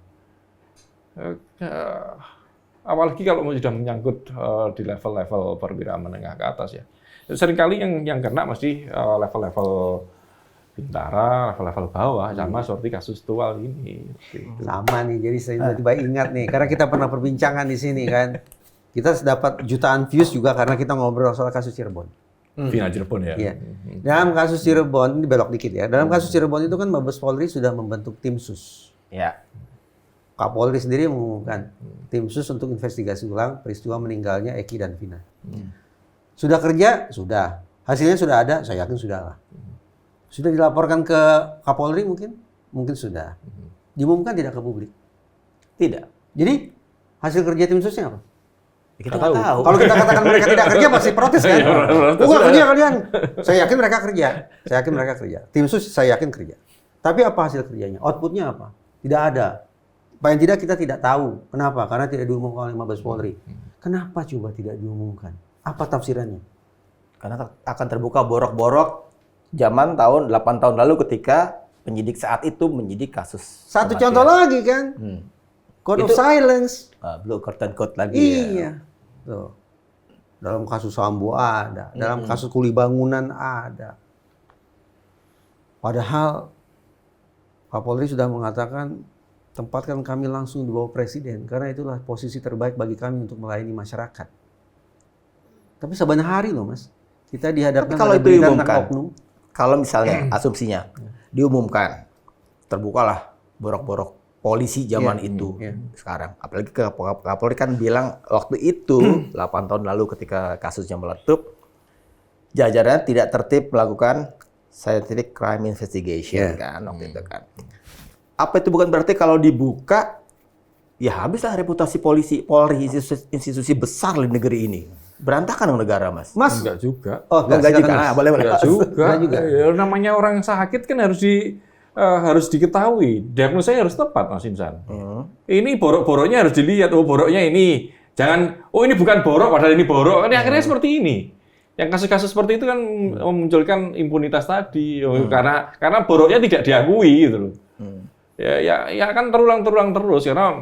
A: Apalagi kalau sudah menyangkut di level-level perwira menengah ke atas ya. Seringkali yang kena mesti level-level bintara, level-level bawah, sama seperti kasus Tual ini.
B: Sama nih, jadi saya tiba-tiba ingat nih, karena kita pernah perbincangan di sini kan. Kita dapat jutaan views juga karena kita ngobrol soal kasus Cirebon.
A: Vina Cirebon ya.
B: Iya. Dalam kasus Cirebon, ini belok dikit ya. Dalam kasus Cirebon itu kan Mabes Polri sudah membentuk tim sus.
C: Ya.
B: Kapolri sendiri mengumumkan tim sus untuk investigasi ulang peristiwa meninggalnya Eki dan Vina. Sudah kerja? Sudah. Hasilnya sudah ada? Saya yakin sudah lah. Sudah dilaporkan ke Kapolri mungkin? Mungkin sudah. Diumumkan tidak ke publik? Tidak. Jadi hasil kerja tim susnya apa?
C: Kita nggak tahu.
B: Kalau kita katakan mereka tidak kerja pasti protes kan? Bukan kerja kalian. Saya yakin mereka kerja. Saya yakin mereka kerja. Tim sus saya yakin kerja. Tapi apa hasil kerjanya? Outputnya apa? Tidak ada. Paling tidak kita tidak tahu. Kenapa? Karena tidak diumumkan oleh Mabes Polri. Kenapa coba tidak diumumkan? Apa tafsirannya?
C: Karena akan terbuka borok-borok zaman 8 tahun lalu ketika penyidik saat itu menyidik kasus.
B: Satu contoh lagi kan? Code of silence.
C: Blue curtain code lagi.
B: Iya. Tuh. Dalam kasus Sambo ada, dalam kasus kuli bangunan ada. Padahal Kapolri sudah mengatakan tempatkan kami langsung di bawah presiden karena itulah posisi terbaik bagi kami untuk melayani masyarakat. Tapi saban hari loh, Mas. Kita dihadapkan
C: kalau itu diumumkan,
B: oknum.
C: Kalau misalnya asumsinya diumumkan, terbukalah borok-borok polisi zaman itu sekarang. Apalagi Kapolri kan bilang waktu itu 8 tahun lalu ketika kasusnya meletup, jajarannya tidak tertib melakukan scientific crime investigation kan waktu itu kan. Apa itu bukan berarti kalau dibuka ya habislah reputasi Polri institusi besar di negeri ini. Berantakan dong negara, Mas.
A: Enggak juga.
C: Oh, enggak juga. Boleh.
A: Enggak juga. Ya, namanya orang sakit kan harus diketahui. Diagnosanya harus tepat, Mas Insan. Ini borok-boroknya harus dilihat. Oh, boroknya ini. Jangan, oh ini bukan borok, padahal ini borok. Ini akhirnya seperti ini. Yang kasus-kasus seperti itu kan memunculkan impunitas tadi. Karena boroknya tidak diakui gitu loh. Ya kan terulang terus karena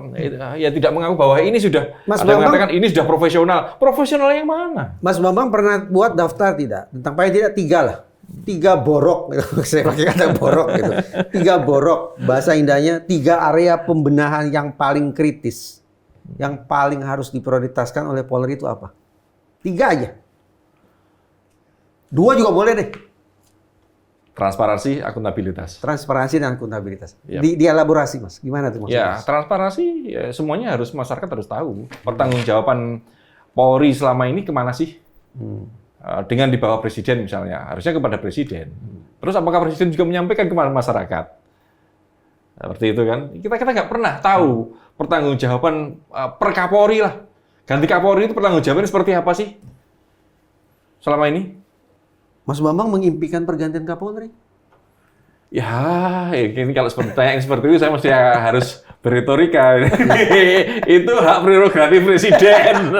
A: ya tidak mengaku bahwa ini sudah mengatakan ini sudah profesional. Profesional yang mana?
B: Mas Bambang pernah buat daftar tidak? Tentang paling tidak 3 lah. 3 borok, saya pakai kata borok gitu. 3 borok, bahasa indahnya 3 area pembenahan yang paling kritis. Yang paling harus diprioritaskan oleh Polri itu apa? 3 aja. 2 juga boleh deh.
A: Transparansi, akuntabilitas.
B: Transparansi dan akuntabilitas.
A: Yep.
B: Dielaborasi, Mas. Gimana tuh maksudnya?
A: Ya, transparansi ya, semuanya masyarakat harus tahu. Pertanggungjawaban Polri selama ini kemana sih? Dengan di bawah presiden misalnya, harusnya kepada presiden. Terus apakah presiden juga menyampaikan kepada masyarakat? Seperti itu kan? Kita nggak pernah tahu pertanggungjawaban per Kapolri lah. Ganti Kapolri itu pertanggungjawabannya seperti apa sih? Selama ini?
B: Mas Bambang mengimpikan pergantian Kapolri?
A: Ya, ini kalau tanya seperti itu saya mesti harus berretorika. Itu hak prerogatif presiden.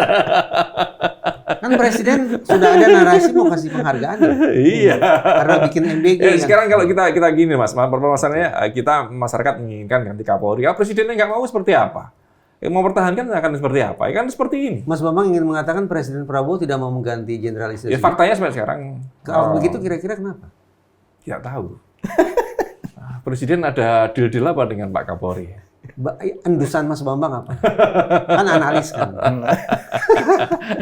B: Kan presiden sudah ada narasi mau kasih penghargaan.
A: Iya.
B: Karena bikin MBG.
A: Sekarang kalau kita gini Mas, permasalahannya kita masyarakat menginginkan ganti Kapolri. Kalau presidennya nggak mau seperti apa? Mau pertahankan akan seperti apa? Ya kan seperti ini.
B: Mas Bambang ingin mengatakan Presiden Prabowo tidak mau mengganti Jenderal Istri.
A: Ya faktanya sampai sekarang.
B: Kalau begitu kira-kira kenapa?
A: Tidak tahu. Presiden ada deal-deal apa dengan Pak Kapolri?
B: Endusan Mas Bambang apa? Kan analis kan.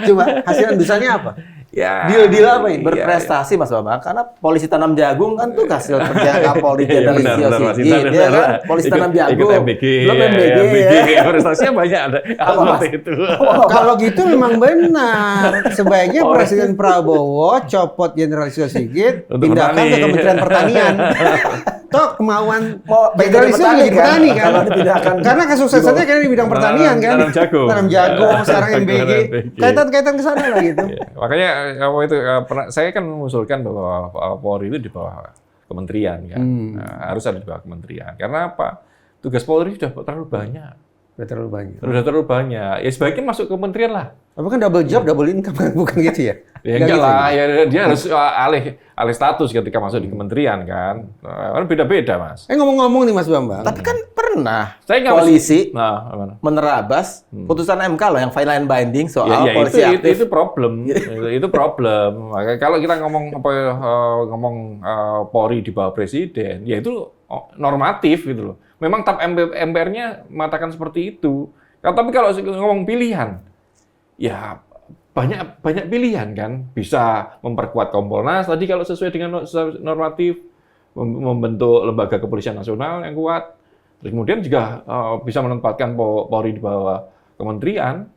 B: Coba hasil endusannya apa?
A: Ya,
B: deal apa ini?
C: Berprestasi Mas Bambang, karena polisi tanam jagung kan tuh hasil kerja Kapolri Jenderal Istio Sigit, ya kan? Polisi tanam jagung, belum MBG,
A: prestasinya banyak ada. Seperti itu.
B: Kalau gitu memang benar. Sebaiknya Presiden Prabowo copot Jenderal Istio Sigit, pindahkan ke Kementerian Pertanian. toh kemauan
C: Mau
B: jenderalisnya
C: jadi
B: menjadi petani kan.
C: Kalau dipindahkan
B: Karena kesuksesannya kan di bidang pertanian kan.
A: Tanam jagung.
B: Tanam jagung, sekarang MBG.
A: MBG.
B: Kaitan-kaitan ke sana lah gitu.
A: Ya, makanya saya kan mengusulkan bahwa Polri itu di bawah kementerian kan. Nah, harus ada di bawah kementerian. Karena apa? Tugas Polri sudah terlalu banyak.
B: Udah terlalu banyak.
A: Sudah terlalu banyak. Ya sebaiknya masuk ke kementerian lah.
B: Apa kan double job, double income kan bukan gitu ya?
A: Ya
B: Nggak
A: enggak
B: gitu
A: lah, ya dia harus alih status ketika masuk di kementerian kan. Kan beda-beda, Mas.
B: Ngomong-ngomong nih Mas Bambang.
C: Tapi kan pernah
A: Saya nggak
C: polisi
A: Nah,
C: menerabas putusan MK loh yang final and binding soal
A: ya,
C: polisi aktif.
A: itu problem. Itu problem. Makanya kalau kita ngomong Polri di bawah presiden, ya itu normatif gitu loh. Memang TAP MPR-nya mengatakan seperti itu. Tapi kalau ngomong pilihan, ya banyak pilihan kan. Bisa memperkuat Kompolnas tadi kalau sesuai dengan normatif, membentuk lembaga kepolisian nasional yang kuat. Terus kemudian juga bisa menempatkan Polri di bawah kementerian.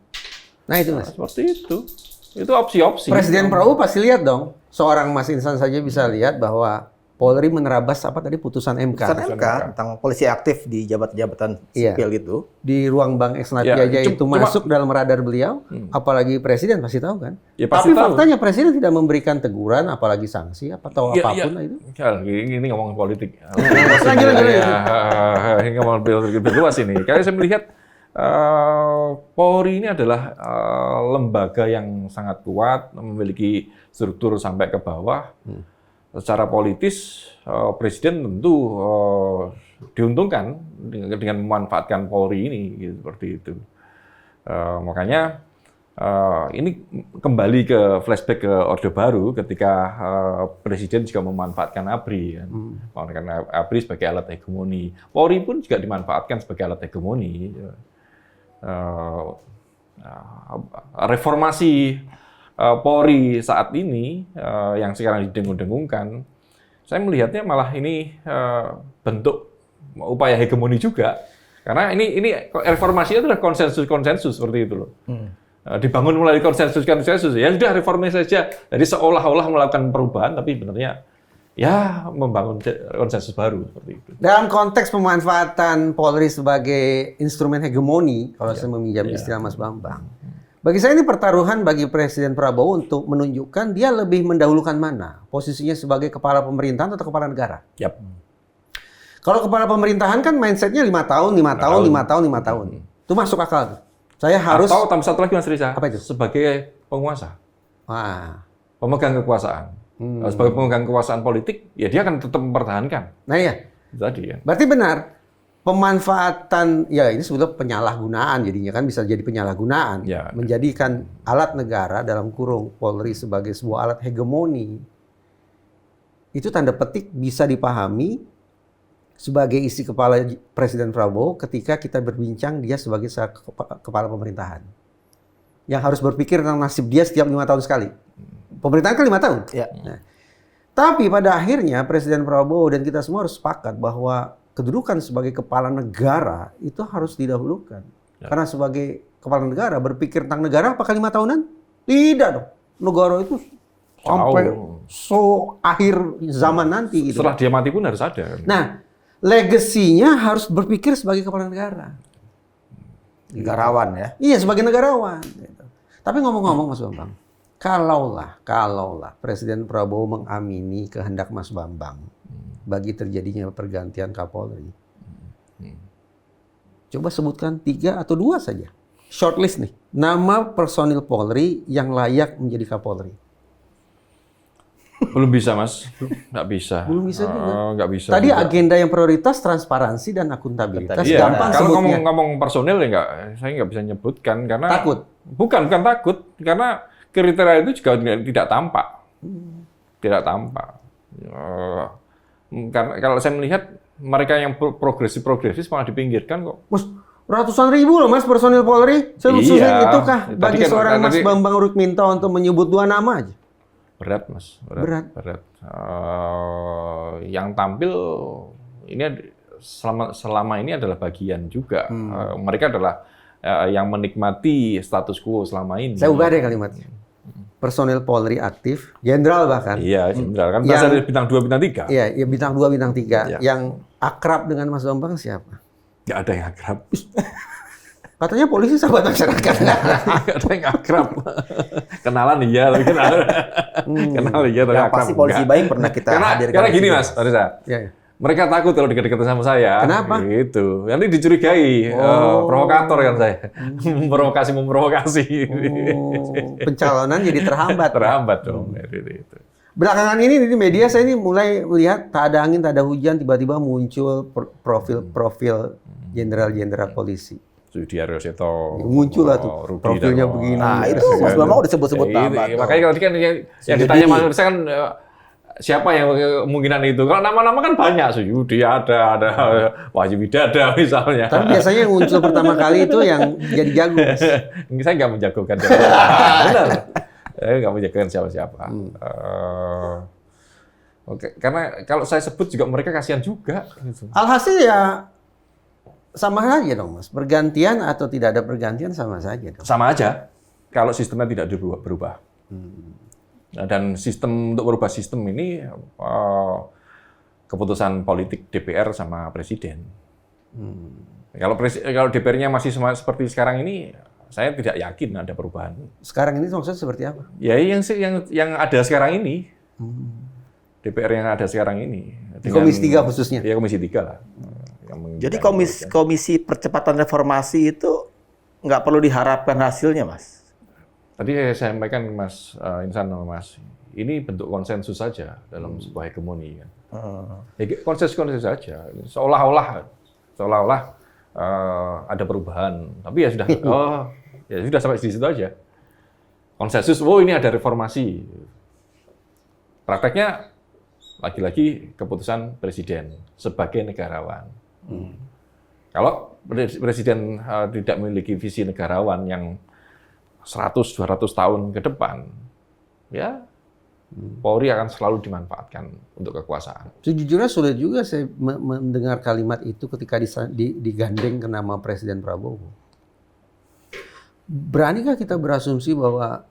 B: Nah itu Mas.
A: Seperti itu. Itu opsi-opsi.
B: Presiden Prabowo pasti lihat dong. Seorang Mas Insan saja bisa lihat bahwa Polri menerabas apa tadi putusan MK.
C: Putusan MK tentang polisi aktif di jabatan
B: Iya.
C: sipil gitu.
B: Di ruang Bang Eksnapi
A: Ya,
B: aja itu
A: cuma-
B: masuk dalam radar beliau, apalagi presiden pasti tahu kan.
A: Ya, pasti
B: Tapi
A: tahu.
B: faktanya presiden tidak memberikan teguran, apalagi sanksi, atau apapun lah itu.
A: Ya, ini ngomong politik.
B: Lanjut.
A: Ini ngomong lebih luas ini. Karena saya melihat Polri ini adalah lembaga yang sangat kuat, memiliki struktur sampai ke bawah. Secara politis, presiden tentu diuntungkan dengan memanfaatkan Polri ini, gitu, seperti itu. Makanya ini kembali ke flashback ke Orde Baru ketika presiden juga memanfaatkan ABRI, kan? Memanfaatkan ABRI sebagai alat hegemoni. Polri pun juga dimanfaatkan sebagai alat hegemoni. Reformasi Polri saat ini yang sekarang didengung-dengungkan, saya melihatnya malah ini bentuk upaya hegemoni juga. Karena ini reformasi itu adalah konsensus seperti itu loh. Dibangun melalui konsensus. Ya sudah reformasi saja. Jadi seolah-olah melakukan perubahan, tapi sebenarnya ya membangun konsensus baru seperti itu.
B: Dalam konteks pemanfaatan Polri sebagai instrumen hegemoni, kalau saya meminjam istilah Mas Bambang, bagi saya ini pertaruhan bagi Presiden Prabowo untuk menunjukkan dia lebih mendahulukan mana posisinya sebagai kepala pemerintahan atau kepala negara.
A: Yap.
B: Kalau kepala pemerintahan kan mindsetnya 5 tahun. Itu masuk akal. Saya harus.
A: Atau tambah satu lagi Mas Riza.
B: Apa itu?
A: Sebagai penguasa,
B: Wah.
A: pemegang kekuasaan. Sebagai pemegang kekuasaan politik, ya dia akan tetap mempertahankan.
B: Nah ya.
A: Itu tadi ya.
B: Berarti benar. Pemanfaatan, ya ini sebetulnya penyalahgunaan jadinya kan bisa jadi penyalahgunaan.
A: Ya.
B: Menjadikan alat negara dalam kurung Polri sebagai sebuah alat hegemoni. Itu tanda petik bisa dipahami sebagai isi kepala Presiden Prabowo ketika kita berbincang dia sebagai kepala pemerintahan. Yang harus berpikir tentang nasib dia setiap 5 tahun sekali. Pemerintahan kan 5 tahun.
C: Ya.
B: Nah, tapi pada akhirnya Presiden Prabowo dan kita semua harus sepakat bahwa kedudukan sebagai kepala negara itu harus didahulukan.
A: Ya.
B: Karena sebagai kepala negara berpikir tentang negara apakah 5 tahunan? Tidak dong. Negara itu sampai akhir zaman nanti gitu.
A: Setelah dia mati pun harus ada.
B: Nah, legasinya harus berpikir sebagai kepala negara.
C: Negarawan ya.
B: Iya, sebagai negarawan. Gitu. Tapi ngomong-ngomong Mas Bambang, kalaulah Presiden Prabowo mengamini kehendak Mas Bambang bagi terjadinya pergantian Kapolri, coba sebutkan 3 atau 2 saja. Shortlist nih, nama personil Polri yang layak menjadi Kapolri.
A: Belum bisa, Mas. Nggak bisa.
B: Belum bisa juga.
A: Nggak bisa.
B: Tadi
A: juga.
B: agenda yang prioritas transparansi dan akuntabilitas.
A: Iya,
B: Gampang
A: kalau
B: sebutnya.
A: ngomong personil ya saya nggak bisa nyebutkan karena
B: Takut?
A: Bukan takut, karena kriteria itu juga tidak tampak, tidak tampak. Karena kalau saya melihat mereka yang progresif malah dipinggirkan kok.
B: Mas, ratusan ribu loh Mas personil Polri.
A: Iya.
B: Sulit itukah
A: Tadi
B: bagi
A: kan-
B: seorang Mas
A: tadi-
B: Bambang Rukminto untuk menyebut 2 nama aja?
A: Berat, Mas.
B: Berat.
A: Yang tampil ini selama ini adalah bagian juga. Mereka adalah yang menikmati status quo selama ini.
B: Saya ubah deh kalimatnya. personil Polri aktif, jenderal bahkan.
A: Iya, jenderal kan
B: Yang-
A: berasal dari bintang 2, bintang 3.
B: Iya, ya bintang 2, bintang 3.
A: Iya.
B: Yang akrab dengan Mas Bambang siapa?
A: Nggak ada yang akrab.
B: Katanya polisi sahabat masyarakat.
A: Nggak ada yang akrab. Kenalan iya, tapi kenal iya, tapi
C: Yang
A: akrab
C: pasti polisi
A: enggak.
C: baik pernah kita hadirkan.
A: Karena
C: di
A: gini
C: sini.
A: Mas, Reza.
B: Iya, iya.
A: Mereka takut kalau dekat-dekat sama saya.
B: Kenapa?
A: Gitu. Nanti dicurigai provokator kan saya. Memprovokasi.
B: Oh, pencalonan jadi terhambat.
A: Terhambat dong. Itu.
B: Belakangan ini di media saya ini mulai melihat tak ada angin, tak ada hujan, tiba-tiba muncul profil-profil jenderal-jenderal polisi.
A: Sudi Aryoseto.
B: Muncul lah tuh,
A: Rudi
B: profilnya
A: Darmo.
B: begini.
C: Nah, itu Mas Bambang udah sebut-sebut
A: Ya,
C: nama.
A: ini,
C: tuh.
A: makanya tadi kan yang ditanya Mas Reza kan siapa yang kemungkinan itu? Kalau nama-nama kan banyak, Suyudi ada Wahyu Widada misalnya.
B: Tapi biasanya yang muncul pertama kali itu yang jadi jago. Mas.
A: Saya nggak menjagokan siapa. Benar. Saya nggak menjagokan siapa-siapa. Oke, karena kalau saya sebut juga mereka kasihan juga. Gitu.
B: Alhasil ya sama saja dong Mas. Bergantian atau tidak ada pergantian sama saja dong.
A: Sama aja kalau sistemnya tidak berubah. Nah, dan sistem untuk berubah sistem ini keputusan politik DPR sama Presiden. Kalau DPR-nya masih seperti sekarang ini, saya tidak yakin ada perubahan.
B: Sekarang ini maksudnya seperti apa?
A: Ya yang ada sekarang ini, DPR yang ada sekarang ini.
B: Di Komisi 3 khususnya?
A: Ya Komisi 3 lah.
C: Jadi komisi percepatan reformasi itu nggak perlu diharapkan hasilnya, Mas.
A: Tadi saya sampaikan Mas Insan sama Mas, ini bentuk konsensus saja dalam sebuah hegemoni. Kan. Ya, konsensus saja, seolah-olah ada perubahan, tapi ya sudah, ya sudah sampai di situ aja. Konsensus, ini ada reformasi. Prakteknya lagi-lagi keputusan Presiden sebagai negarawan. Kalau Presiden tidak memiliki visi negarawan yang 100-200 tahun ke depan, ya Polri akan selalu dimanfaatkan untuk kekuasaan.
B: Sejujurnya sulit juga saya mendengar kalimat itu ketika digandeng ke nama Presiden Prabowo. Beranikah kita berasumsi bahwa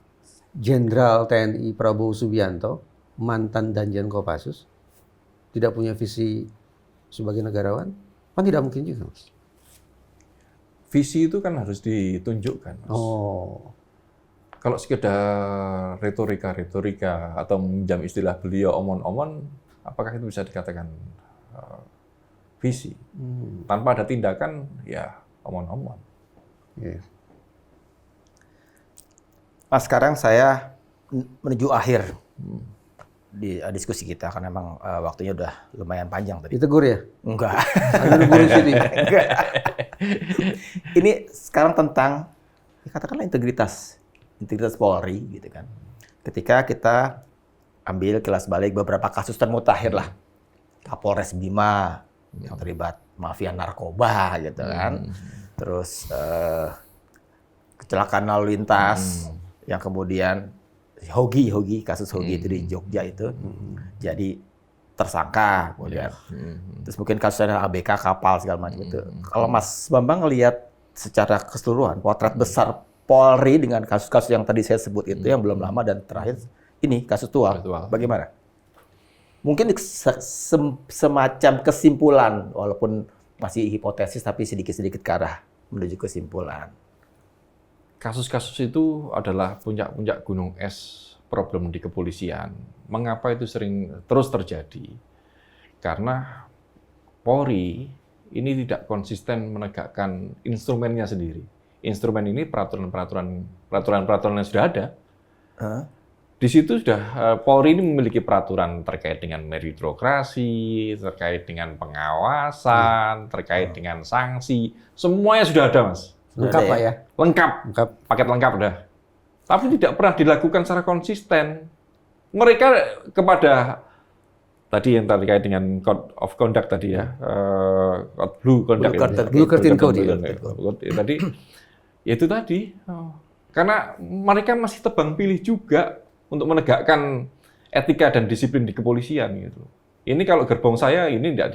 B: Jenderal TNI Prabowo Subianto, mantan Danjen Kopassus, tidak punya visi sebagai negarawan? Kan tidak mungkin juga, Mas.
A: Visi itu kan harus ditunjukkan, Mas. Kalau sekedar retorika atau meminjam istilah beliau omon-omon, apakah itu bisa dikatakan visi? Tanpa ada tindakan, ya omon-omon.
B: Yeah.
C: Mas, sekarang saya menuju akhir di diskusi kita karena memang waktunya udah lumayan panjang tadi.
B: Ditegur ya?
C: Enggak.
B: Ada negur di sini.
C: Enggak. Ini sekarang tentang katakanlah integritas Polri gitu kan. Ketika kita ambil kilas balik beberapa kasus termutakhir lah. Kapolres Bima yang terlibat mafia narkoba gitu kan. Terus kecelakaan lalu lintas yang kemudian kasus Hogi itu di Jogja itu jadi tersangka kemudian. Terus mungkin kasusnya ABK kapal segala macam itu. Kalau Mas Bambang ngelihat secara keseluruhan potret besar Polri dengan kasus-kasus yang tadi saya sebut itu yang belum lama dan terakhir ini kasus Tual, bagaimana? Mungkin semacam kesimpulan walaupun masih hipotesis tapi sedikit-sedikit ke arah menuju kesimpulan.
A: Kasus-kasus itu adalah puncak-puncak gunung es problem di kepolisian. Mengapa itu sering terus terjadi? Karena Polri ini tidak konsisten menegakkan instrumennya sendiri. Instrumen ini peraturan-peraturan yang sudah ada. Di situ sudah Polri ini memiliki peraturan terkait dengan meritokrasi, terkait dengan pengawasan, terkait dengan sanksi. Semuanya sudah ada, Mas.
B: Lengkap Pak ya?
A: Lengkap. Paket lengkap udah. Tapi tidak pernah dilakukan secara konsisten. Mereka kepada tadi yang terkait dengan Code of Conduct tadi ya, Blue Curtain Code. Tadi, itu tadi. Karena mereka masih tebang pilih juga untuk menegakkan etika dan disiplin di kepolisian gitu. Ini kalau gerbong saya ini tidak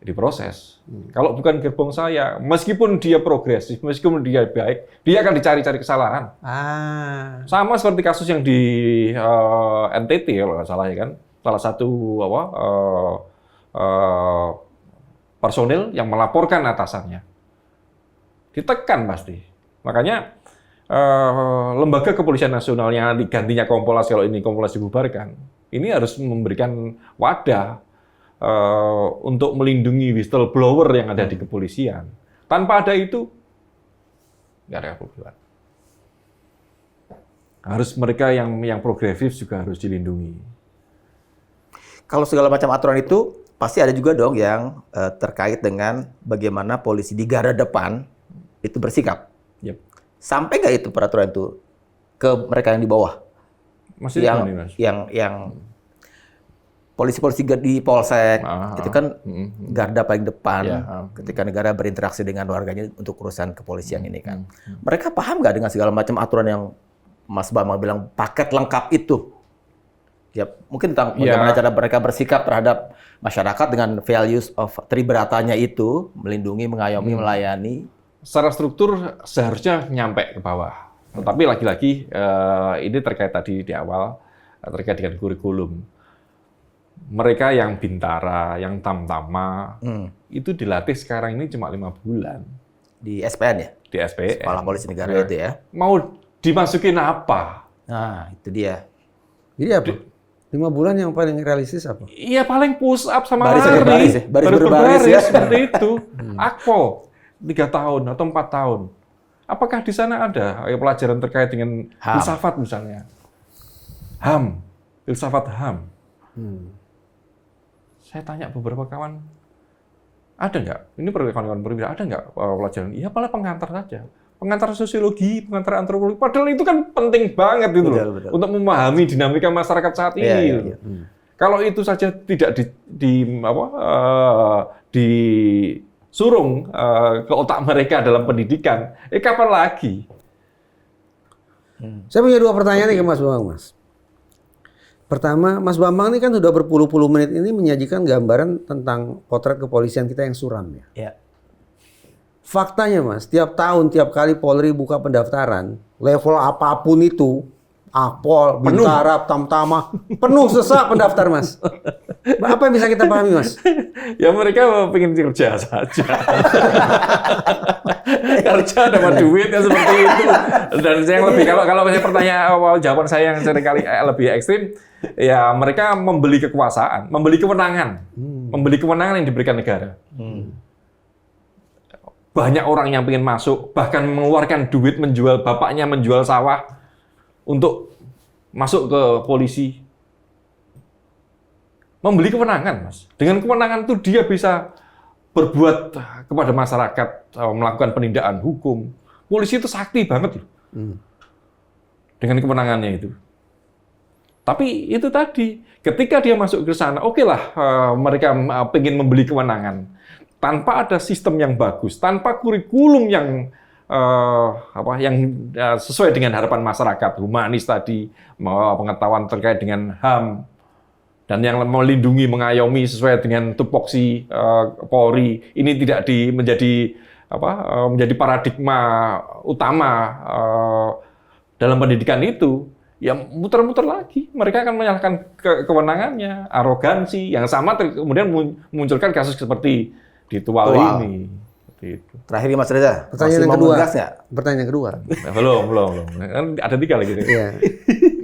A: diproses. Kalau bukan gerbong saya, meskipun dia progresif, meskipun dia baik, dia akan dicari-cari kesalahan. Sama seperti kasus yang di NTT kalau nggak salah ya kan, salah satu personil yang melaporkan atasannya, ditekan pasti. Makanya lembaga kepolisian nasional yang gantinya Kompolnas kalau ini Kompolnas dibubarkan, ini harus memberikan wadah untuk melindungi whistleblower yang ada di kepolisian. Tanpa ada itu, nggak ada kepolisian. Harus mereka yang progresif juga harus dilindungi.
C: Kalau segala macam aturan itu, pasti ada juga dong yang terkait dengan bagaimana polisi di garda depan itu bersikap.
A: Yep.
C: Sampai nggak itu peraturan itu ke mereka yang di bawah?
A: Masih
C: yang polisi-polisi di polsek itu kan garda paling depan ketika negara berinteraksi dengan warganya untuk urusan kepolisian ini kan. Mereka paham nggak dengan segala macam aturan yang Mas Bambang bilang paket lengkap itu? Ya mungkin tentang bagaimana cara mereka bersikap terhadap masyarakat dengan values of triberatanya itu, melindungi, mengayomi, melayani.
A: Secara struktur seharusnya nyampe ke bawah. Tetapi lagi-lagi ini terkait tadi di awal terkait dengan kurikulum. Mereka yang bintara, yang tamtama, itu dilatih sekarang ini cuma 5 bulan.
C: Di SPN ya?
A: Di SPN.
C: Sekolah Polisi Negara itu ya?
A: Mau dimasukin apa?
C: Nah, itu dia.
B: Jadi apa? 5 bulan yang paling realistis apa?
A: Iya, paling push up sama
C: Baris
A: lari.
C: berbaris ya? Baris berbaris ya?
A: Seperti itu. Akpol, 3 tahun atau 4 tahun. Apakah di sana ada pelajaran terkait dengan filsafat misalnya? HAM, filsafat HAM. Saya tanya beberapa kawan, ada nggak? Ini kawan-kawan perwira, ada nggak pelajaran? Iya, paling pengantar saja. Pengantar sosiologi, pengantar antropologi. Padahal itu kan penting banget itu loh, untuk memahami dinamika masyarakat saat ini. Kalau itu saja tidak disurung ke otak mereka dalam pendidikan, kapan lagi?
B: Saya punya 2 pertanyaan nih ke Mas Bambang, Mas. Pertama, Mas Bambang ini kan sudah berpuluh-puluh menit ini menyajikan gambaran tentang potret kepolisian kita yang suram ya.
C: Ya.
B: Faktanya Mas, tiap tahun, tiap kali Polri buka pendaftaran, level apapun itu, Akpol, Bintara, Tamtama, penuh sesak pendaftar Mas. Apa yang bisa kita pahami Mas?
A: Ya mereka pengen kerja saja. Kerja dapat duit ya seperti itu. Dan yang lebih kalau saya jawaban saya yang seringkali lebih ekstrim, ya mereka membeli kekuasaan, membeli kewenangan, membeli kewenangan yang diberikan negara. Banyak orang yang pengen masuk, bahkan mengeluarkan duit menjual bapaknya menjual sawah untuk masuk ke polisi. Membeli kewenangan, Mas. Dengan kewenangan itu dia bisa berbuat kepada masyarakat, melakukan penindakan hukum. Polisi itu sakti banget loh. Dengan kewenangannya itu. Tapi itu tadi, ketika dia masuk ke sana, oke lah mereka pengen membeli kewenangan. Tanpa ada sistem yang bagus, tanpa kurikulum yang sesuai dengan harapan masyarakat, humanis tadi, pengetahuan terkait dengan HAM, dan yang melindungi, mengayomi sesuai dengan tupoksi Polri, ini tidak menjadi paradigma utama dalam pendidikan itu, ya muter-muter lagi. Mereka akan menyalahkan kewenangannya, arogansi, yang sama kemudian munculkan kasus seperti di Tual ini. Itu.
C: Terakhir Mas Reza,
B: pertanyaan yang kedua.
A: Belum. Kan ada 3 lagi.
B: Iya.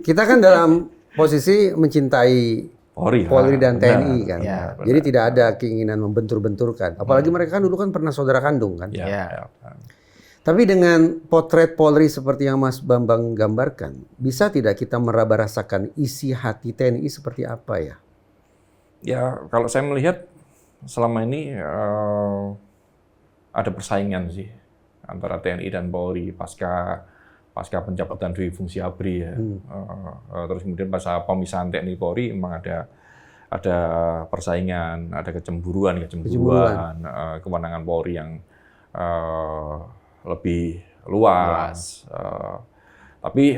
B: Kita kan dalam posisi mencintai Polri dan TNI kan. Ya, jadi tidak ada keinginan membentur-benturkan. Apalagi mereka kan dulu kan pernah saudara kandung kan.
C: Ya.
B: Tapi dengan potret Polri seperti yang Mas Bambang gambarkan, bisa tidak kita meraba rasakan isi hati TNI seperti apa ya?
A: Ya, kalau saya melihat selama ini ada persaingan sih antara TNI dan Polri pasca pencabutan dui fungsi ABRI ya. Terus kemudian pasca pemisahan TNI Polri memang ada persaingan, ada kecemburuan, kewenangan Polri yang lebih luas. Tapi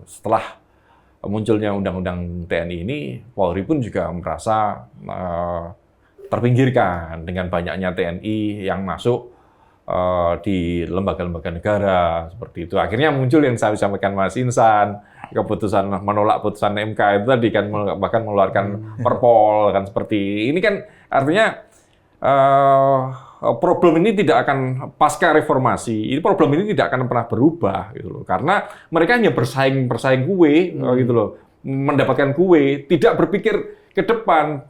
A: setelah munculnya undang-undang TNI ini, Polri pun juga merasa terpinggirkan dengan banyaknya TNI yang masuk di lembaga-lembaga negara seperti itu. Akhirnya muncul yang saya sampaikan Mas Insan, keputusan menolak putusan MK itu tadi kan, bahkan mengeluarkan perpol kan seperti ini kan, artinya problem ini tidak akan pasca reformasi, ini problem ini tidak akan pernah berubah gitu loh, karena mereka hanya bersaing kue gitu loh, mendapatkan kue, tidak berpikir ke depan.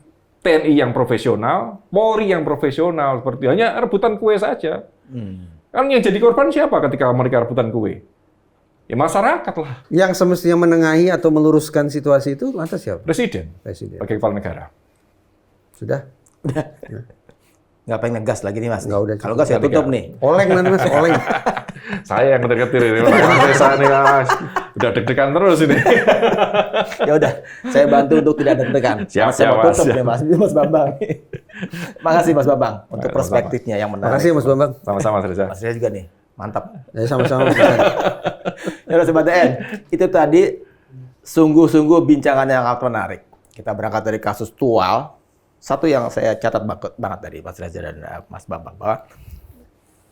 A: TNI yang profesional, Polri yang profesional, seperti hanya rebutan kue saja. Kan yang jadi korban siapa ketika mereka rebutan kue? Ya masyarakat lah.
B: Yang semestinya menengahi atau meluruskan situasi itu lantas siapa?
A: Presiden.
B: Presiden.
A: Sebagai kepala negara.
B: Sudah?
C: Nggak pengen ngegas lagi nih Mas.
B: Nggak, udah
C: Kalau nggak saya tutup nih.
B: Oleng nanti Mas, oleng.
A: Saya yang ketir-ketir ini, Mas nih Mas. Udah deg-degan terus ini.
C: Ya udah, saya bantu untuk tidak deg-degan.
A: Siap,
C: Saya mau
A: Mas.
C: tutup nih Mas Bambang. Makasih Mas Bambang untuk
A: Sama-sama.
C: perspektifnya yang menarik.
B: Makasih Mas Bambang.
A: Sama-sama, Mas Reza.
C: Mas Reza juga nih, mantap.
B: Ya sama-sama.
C: Ya udah Sobat TN, itu tadi sungguh-sungguh bincangan yang sangat menarik. Kita berangkat dari kasus Tual. Satu yang saya catat banget dari Mas Reza dan Mas Bambang, bahwa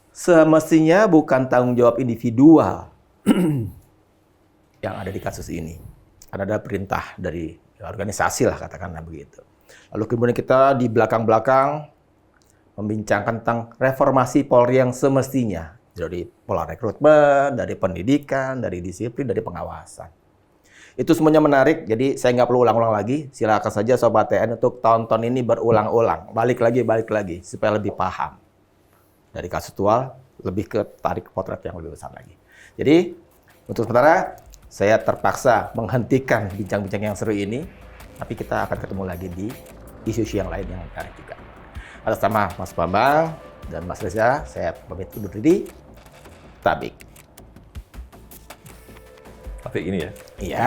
C: semestinya bukan tanggung jawab individual yang ada di kasus ini. Karena ada perintah dari organisasi lah, katakanlah begitu. Lalu kemudian kita di belakang-belakang membincangkan tentang reformasi Polri yang semestinya. Dari pola rekrutmen, dari pendidikan, dari disiplin, dari pengawasan. Itu semuanya menarik, jadi saya nggak perlu ulang-ulang lagi. Silakan saja Sobat TN untuk tonton ini berulang-ulang. Balik lagi, supaya lebih paham. Dari kasus Tual, lebih ke tarik potret yang lebih besar lagi. Jadi, untuk sementara, saya terpaksa menghentikan bincang-bincang yang seru ini. Tapi kita akan ketemu lagi di isu-isu yang lain yang menarik juga. Atas nama Mas Bambang dan Mas Reza, saya pamit undur diri. Tabik.
A: Tapi ini ya.
C: Iya.